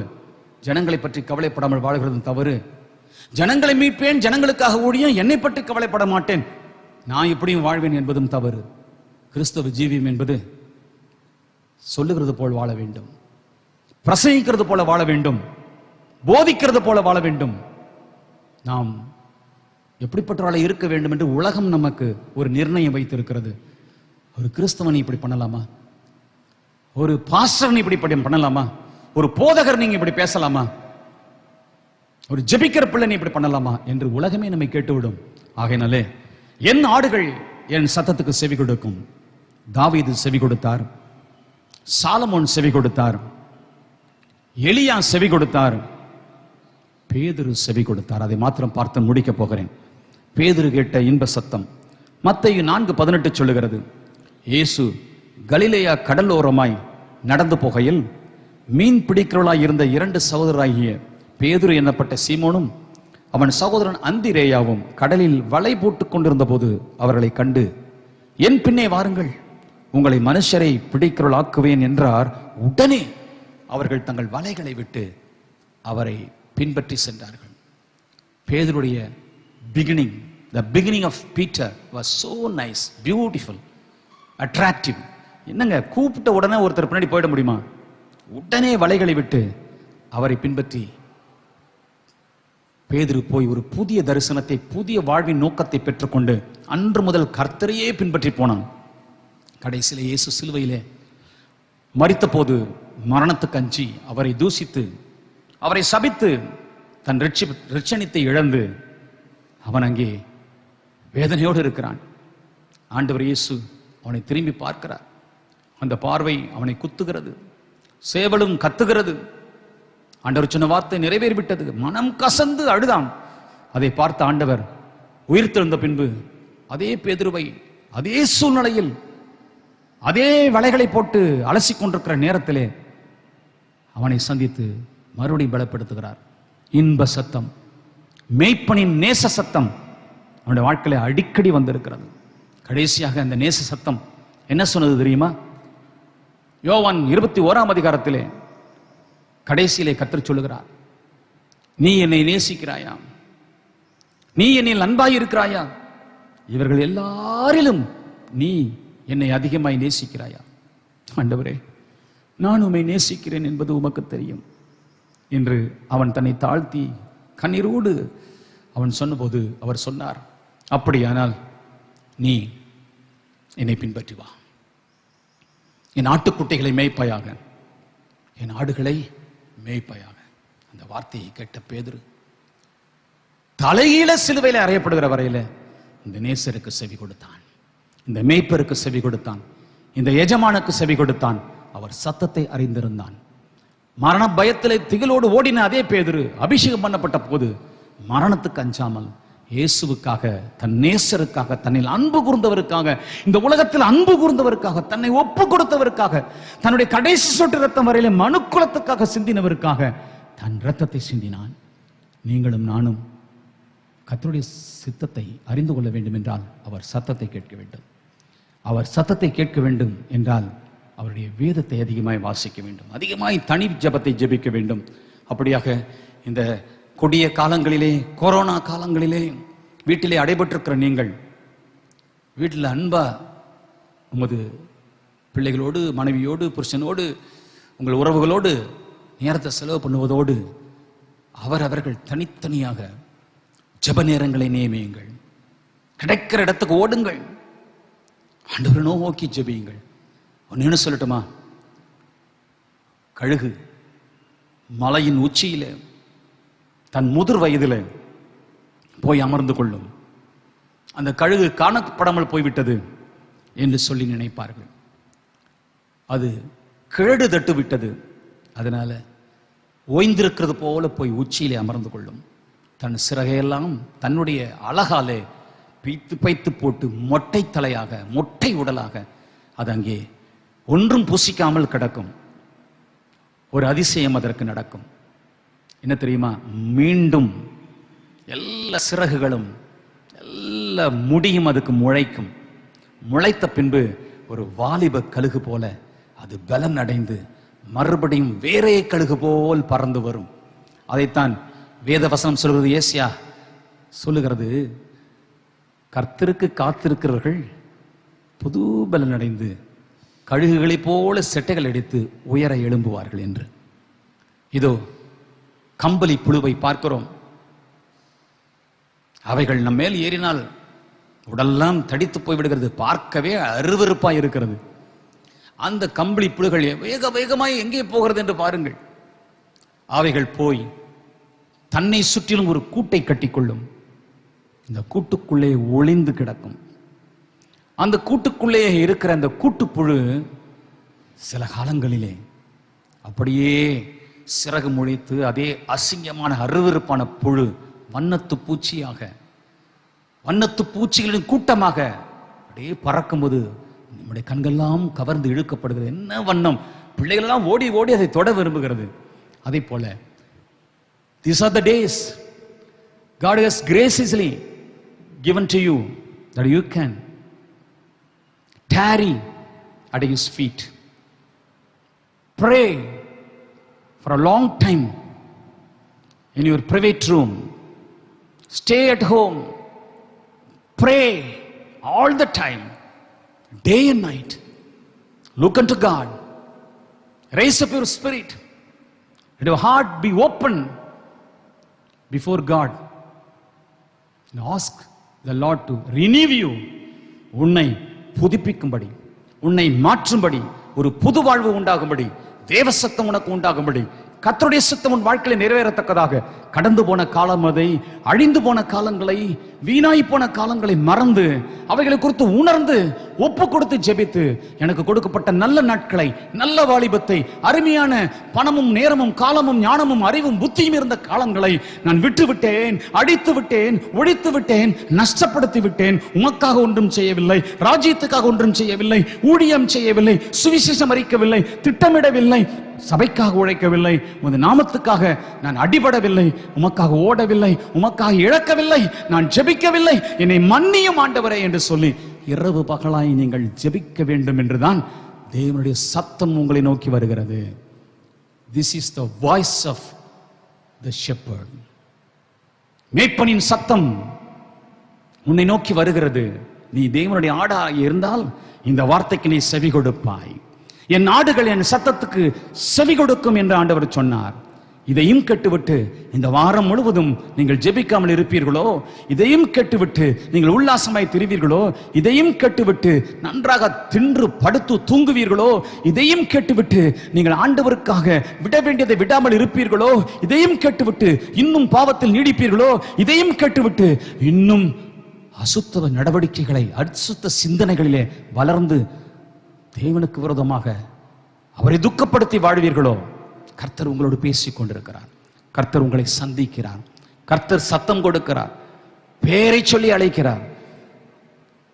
ஜனங்களை பற்றி கவலைப்படாமல் வாழ்கிறதும் தவறு. ஜனங்களை மீட்பேன், ஜனங்களுக்காக ஊழியம், என்னை பற்றி கவலைப்பட மாட்டேன், நான் இப்படியும் வாழ்வேன் என்பதும் தவறு. கிறிஸ்தவ ஜீவியம் என்பது சொல்லுகிறது போல் வாழ வேண்டும், பிரசங்கிக்கிறது போல வாழ வேண்டும், போதிக்கிறது போல வாழ வேண்டும். நாம் எப்படிப்பட்டவர்களாக இருக்க வேண்டும் என்று உலகம் நமக்கு ஒரு நிர்ணயம் வைத்திருக்கிறது. ஒரு கிறிஸ்தவன் இப்படி பண்ணலாமா? ஒரு பாஸ்டர் இப்படி பண்ணலாமா? ஒரு போதகர் நீங்க இப்படி பேசலாமா? ஒரு ஜெபிக்கிற பிள்ளை இப்படி பண்ணலாமா என்று உலகமே நம்மை கேட்டுவிடும். ஆகையினாலே என் ஆடுகள் என் சத்தத்துக்கு செவி கொடுக்கும். தாவீது செவி கொடுத்தார், சாலமோன் செவி கொடுத்தார், எலியா செவி கொடுத்தார், பேதுரு செவி கொடுத்தார். அதை மாத்திரம் பார்த்து முடிக்க போகிறேன். பேதுரு கேட்ட இன்ப சத்தம் மத்தேயு 4:18 சொல்லுகிறது, இயேசு கலிலேயா கடலோரமாய் நடந்து போகையில் மீன் பிடிக்கிறவளாய் இருந்த 2 சகோதரராகிய பேதுரு என்னப்பட்ட சீமோனும் அவன் சகோதரன் அந்திரேயாவும் கடலில் வலை போட்டுக் கொண்டிருந்த போது அவர்களை கண்டு, என் பின்னே வாருங்கள், உங்களை மனுஷரை பிடிக்கிறவளாக்குவேன் என்றார். உடனே அவர்கள் தங்கள் வலைகளை விட்டு அவரை பின்பற்றி சென்றார்கள். பேதுருடைய beginning, The beginning of Peter was so nice, beautiful, attractive. என்னங்க கூப்பிட்ட உடனே ஒருத்தர் பின்னாடி போயிட முடியுமா? உடனே வலைகளை விட்டு அவரை பின்பற்றி பேதுரு போய் ஒரு புதிய தரிசனத்தை, புதிய வாழ்வின் நோக்கத்தை பெற்றுக்கொண்டு அன்று முதல் கர்த்தரையே பின்பற்றி போனான். கடைசியில இயேசு சிலுவையிலே மரித்த போது மரணத்துக்கு அஞ்சி அவரை தூசித்து அவரை சபித்து தன் ரட்சணித்தை இழந்து அவன் அங்கே வேதனையோடு இருக்கிறான். ஆண்டவர் இயேசு அவனை திரும்பி பார்க்கிறார். அந்த பார்வை அவனை குத்துகிறது, சேவலும் கத்துகிறது. ஆண்டவர் சொன்ன வார்த்தை நிறைவேறிவிட்டது. மனம் கசந்து அழுதான். அதை பார்த்த ஆண்டவர் உயிர்த்தெழுந்த பின்பு அதே பேதுருவை அதே சூழ்நிலையில் அதே வலைகளை போட்டு அலசி கொண்டிருக்கிற நேரத்திலே அவனை சந்தித்து மறுபடியும் பலப்படுத்துகிறார். இன்ப சத்தம், மேய்ப்பனின் நேச சத்தம் அவனுடைய வாழ்க்கையில அடிக்கடி வந்திருக்கிறது. கடைசியாக அந்த நேச சத்தம் என்ன சொன்னது தெரியுமா? யோவான் 21ஆம் அதிகாரத்திலே கடைசியிலே கர்த்தர் சொல்லுகிறார், நீ என்னை நேசிக்கிறாயா? நீ என்னில் அன்பாய் இருக்கிறாயா? இவர்கள் எல்லாரிலும் நீ என்னை அதிகமாய் நேசிக்கிறாயா? ஆண்டவரே, நான் உம்மை நேசிக்கிறேன் என்பது உமக்கு தெரியும் என்று அவன் தன்னை தாழ்த்தி கண்ணீரோடு அவன் சொன்னபோது அவர் சொன்னார், அப்படியானால் நீ என்னை பின்பற்றி வா. என் ஆட்டுக்குட்டைகளை மேய்ப்பாயாக, என் ஆடுகளை மேய்ப்பாயாக. அந்த வார்த்தையை கேட்ட பேதுரு தலையில சிலுவையில அறையப்படுகிற வரையில இந்த நேசருக்கு செவி கொடுத்தான், இந்த மேய்ப்பருக்கு செவி கொடுத்தான், இந்த எஜமானுக்கு செவி கொடுத்தான். அவர் சத்தத்தை அறிந்திருந்தான். மரண பயத்திலே திகிலோடு ஓடின அதே பேதுரு அபிஷேகம் பண்ணப்பட்ட போது மரணத்துக்கு அஞ்சாமல் இயேசுவுக்காக, தன் நேசருக்காக, தன்னில் அன்பு கூர்ந்தவருக்காக, இந்த உலகத்தில் அன்பு கூர்ந்தவருக்காக, தன்னை ஒப்பு கொடுத்தவருக்காக, தன்னுடைய கடைசி சொட்டு ரத்தம் வரையிலே மனுக்குலத்துக்காக சிந்தினவருக்காக தன் ரத்தத்தை சிந்தினான். நீங்களும் நானும் கர்த்தருடைய சித்தத்தை அறிந்து கொள்ள வேண்டும் என்றால் அவர் சத்தத்தை கேட்க வேண்டும். அவர் சத்தத்தை கேட்க வேண்டும் என்றால் அவருடைய வேதத்தை அதிகமாய் வாசிக்க வேண்டும், அதிகமாய் தனி ஜெபத்தை ஜெபிக்க வேண்டும். அப்படியாக இந்த கொடிய காலங்களிலே, கொரோனா காலங்களிலே வீட்டிலே அடைபட்டிருக்கிற நீங்கள் வீட்டில் அன்பா உமது பிள்ளைகளோடு, மனைவியோடு, புருஷனோடு, உங்கள் உறவுகளோடு நேரத்தை செலவு பண்ணுவதோடு அவர்கள் தனித்தனியாக ஜெப நேரங்களை நியமியுங்கள். கிடைக்கிற இடத்துக்கு ஓடுங்கள், ஆண்டவரை நோக்கி ஜெபியுங்கள். ஒன்னு சொல்லட்டுமா? கழுகு மலையின் உச்சியில தன் முதிர் வயதில் போய் அமர்ந்து கொள்ளும். அந்த கழுகு காணப்படாமல் போய்விட்டது என்று சொல்லி நினைப்பார்கள். அது கிழடு தட்டு விட்டது, அதனால ஓய்ந்திருக்கிறது போல போய் உச்சியிலே அமர்ந்து கொள்ளும். தன் சிறகையெல்லாம் தன்னுடைய அழகாலே பீத்து பைத்து போட்டு மொட்டை தலையாக, மொட்டை உடலாக அது அங்கே ஒன்றும் புசிக்காமல் கிடக்கும். ஒரு அதிசயம் அதற்கு நடக்கும். என்ன தெரியுமா? மீண்டும் எல்லா சிறகுகளும் எல்லா முடியும் அதுக்கு முளைக்கும். முளைத்த பின்பு ஒரு வாலிப கழுகு போல அது பலன் அடைந்து மறுபடியும் வேறே கழுகு போல் பறந்து வரும். அதைத்தான் வேதவசனம் சொல்கிறது. ஏசியா சொல்லுகிறது, கர்த்தருக்கு காத்திருக்கிறவர்கள் புது பலன் அடைந்து கழுகுகளைப் போல செட்டைகள் அடித்து உயர எழும்புவார்கள் என்று. இதோ கம்பளி புழுவை பார்க்கிறோம். அவைகள் நம்ம மேல் ஏறினால் உடல்லாம் தடித்து போய்விடுகிறது, பார்க்கவே அருவருப்பாய் இருக்கிறது. அந்த கம்பளி புழுகள் வேக வேகமாய் எங்கே போகிறது என்று பாருங்கள். அவைகள் போய் தன்னை சுற்றிலும் ஒரு கூட்டை கட்டிக்கொள்ளும். இந்த கூட்டுக்குள்ளே ஒளிந்து கிடக்கும். அந்த கூட்டுக்குள்ளே இருக்கிற அந்த கூட்டுப்புழு சில காலங்களிலே அப்படியே சிறகு முளைத்து அதே அசிங்கமான அருவருப்பான புழு வண்ணத்து பூச்சியாக, வண்ணத்து பூச்சிகளின் கூட்டமாக அப்படியே பறக்கும்போது நம்முடைய கண்கள்லாம் கவர்ந்து இழுக்கப்படுகிறது. என்ன வண்ணம்! பிள்ளைகள் எல்லாம் ஓடி ஓடி அதை தொட விரும்புகிறது. அதே போல these are the days God has graciously given to you that you can tarry at his feet, pray for a long time in your private room, stay at home, Pray all the time, day and night. Look unto God. Raise up your spirit. Let your heart be open before God. And ask the Lord to renew you. உன்னை புதுப்பிக்கும்படி, உன்னை மாற்றும்படி, ஒரு புது வாழ்வு உண்டாகும்படி, தேவ சத்தம் உனக்கு உண்டாகும்படி, கர்த்தருடைய சித்தம் உன் வாழ்க்கையில் நிறைவேறத்தக்கதாக கடந்து போன காலம், அதை அழிந்து போன காலங்களை, வீணாய் போன காலங்களை மறந்து அவைகளை குறித்து உணர்ந்து ஒப்பு கொடுத்து ஜெபித்து, எனக்கு கொடுக்கப்பட்ட நல்ல நாட்களை, நல்ல வாலிபத்தை, அருமையான பணமும் நேரமும் காலமும் ஞானமும் அறிவும் புத்தியும் இருந்த காலங்களை நான் விட்டு விட்டேன், அடித்து விட்டேன், ஒழித்து விட்டேன், நஷ்டப்படுத்தி விட்டேன். உமக்காக ஒன்றும் செய்யவில்லை, ராஜ்யத்துக்காக ஒன்றும் செய்யவில்லை, ஊழியம் செய்யவில்லை, சுவிசேஷம் அறிக்கவில்லை, திட்டமிடவில்லை, சபைக்காக உழைக்கவில்லை, உமது நாமத்துக்காக நான் அடிபடவில்லை, உமக்காக ஓடவில்லை, உமக்காக இழக்கவில்லை, நான் ஜெபிக்கவில்லை, என்னை மன்னியும் ஆண்டவரே என்று சொல்லி இரவு பகலாய் நீங்கள் ஜெபிக்க வேண்டும் என்றுதான் தேவனுடைய சத்தம் உங்களை நோக்கி வருகிறது. This is the voice of the shepherd. மேய்ப்பனின் சத்தம் உன்னை நோக்கி வருகிறது. நீ தேவனுடைய ஆடாக இருந்தால் இந்த வார்த்தைக்கு நீ செவி கொடுப்பாய். என் ஆடுகள் என் சத்தத்துக்கு செவி கொடுக்கும் என்று ஆண்டவர் சொன்னார். இதையும் கேட்டுவிட்டு இந்த வாரம் முழுவதும் நீங்கள் ஜெபிக்காமல் இருப்பீர்களோ, இதையும் கேட்டுவிட்டு நீங்கள் உல்லாசமாய் திரிவீர்களோ, இதையும் கேட்டுவிட்டு நன்றாக தின்று படுத்து தூங்குவீர்களோ, இதையும் கேட்டுவிட்டு நீங்கள் ஆண்டவருக்காக விட வேண்டியதை விடாமல் இருப்பீர்களோ, இதையும் கேட்டுவிட்டு இன்னும் பாவத்தில் நீடிப்பீர்களோ, இதையும் கேட்டுவிட்டு இன்னும் அசுத்த நடவடிக்கைகளை, அசுத்த சிந்தனைகளிலே வளர்ந்து தேவனுக்கு விரோதமாக அவரை துக்கப்படுத்தி வாழ்வீர்களோ, கர்த்தர் உங்களோடு பேசிக் கொண்டிருக்கிறார். கர்த்தர் உங்களை சந்திக்கிறார். கர்த்தர் சத்தம் கொடுக்கிறார். பெயரை சொல்லி அழைக்கிறார்.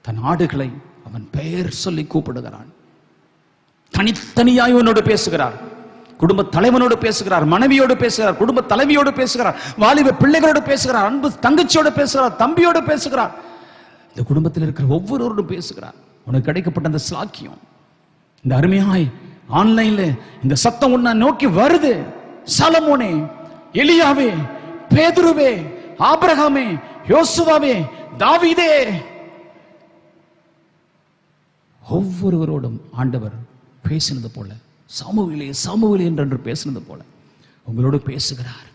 தன் ஆடுகளை அவன் பெயர் சொல்லி கூப்பிடுகிறான். தனித்தனியாய் உன்னோடு பேசுகிறார். குடும்ப தலைவனோடு பேசுகிறார், மனைவியோடு பேசுகிறார், குடும்ப தலைவியோடு பேசுகிறார், வாலிப பிள்ளைகளோடு பேசுகிறார், அன்பு தங்கச்சியோடு பேசுகிறார், தம்பியோடு பேசுகிறார். இந்த குடும்பத்தில் இருக்கிற ஒவ்வொருவரோடும் பேசுகிறார். உனக்கு கிடைக்கப்பட்ட அந்த சாக்கியம், இந்த அருமையாய் ஆன்லைன்ல இந்த சத்தம் உன்னை நோக்கி வருது. சாலமோனே, எலியாவே, பேதுருவே, ஆபிரகாமே, யோசுவாவே, தாவீதே, ஒவ்வொருவரோடும் ஆண்டவர் பேசினது போல, சாமுவேலே சாமுவேலே என்று பேசினது போல உங்களோடு பேசுகிறார்.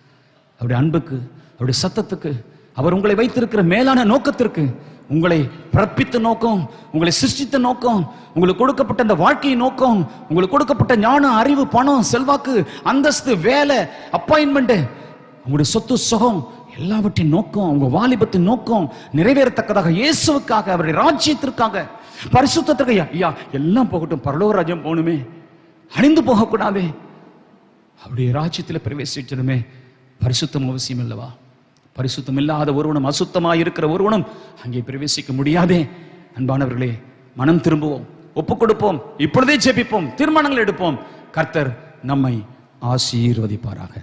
அவருடைய அன்புக்கு, அவருடைய சத்தத்துக்கு, அவர் உங்களை வைத்திருக்கிற மேலான நோக்கத்திற்கு, உங்களை பிறப்பித்த நோக்கம், உங்களை சிருஷ்டித்த நோக்கம், உங்களுக்கு கொடுக்கப்பட்ட அந்த வாழ்க்கை நோக்கம், உங்களுக்கு கொடுக்கப்பட்ட ஞான அறிவு பணம் செல்வாக்கு அந்தஸ்து வேலை அப்பாயின்மெண்ட் உங்களுடைய சொத்து சுகம் எல்லாவற்றின் நோக்கம், உங்க வாலிபத்தின் நோக்கம் நிறைவேறத்தக்கதாக இயேசுவுக்காக, அவருடைய ராஜ்யத்திற்காக, பரிசுத்தத்திற்கு. ஐயா எல்லாம் போகட்டும், பரலோக ராஜ்யம் போகணுமே, அழிந்து போகக்கூடாதே, அவருடைய ராஜ்யத்தில் பிரவேசிச்சதுமே பரிசுத்தம் அவசியம் இல்லவா? பரிசுத்தம் இல்லாத ஒருவனும், அசுத்தமாக இருக்கிற ஒருவனும் அங்கே பிரவேசிக்க முடியாதே. அன்பானவர்களே, மனம் திரும்புவோம், ஒப்புக் கொடுப்போம், இப்பொழுதே ஜெபிப்போம், தீர்மானங்கள் எடுப்போம். கர்த்தர் நம்மை ஆசீர்வதிப்பாராக.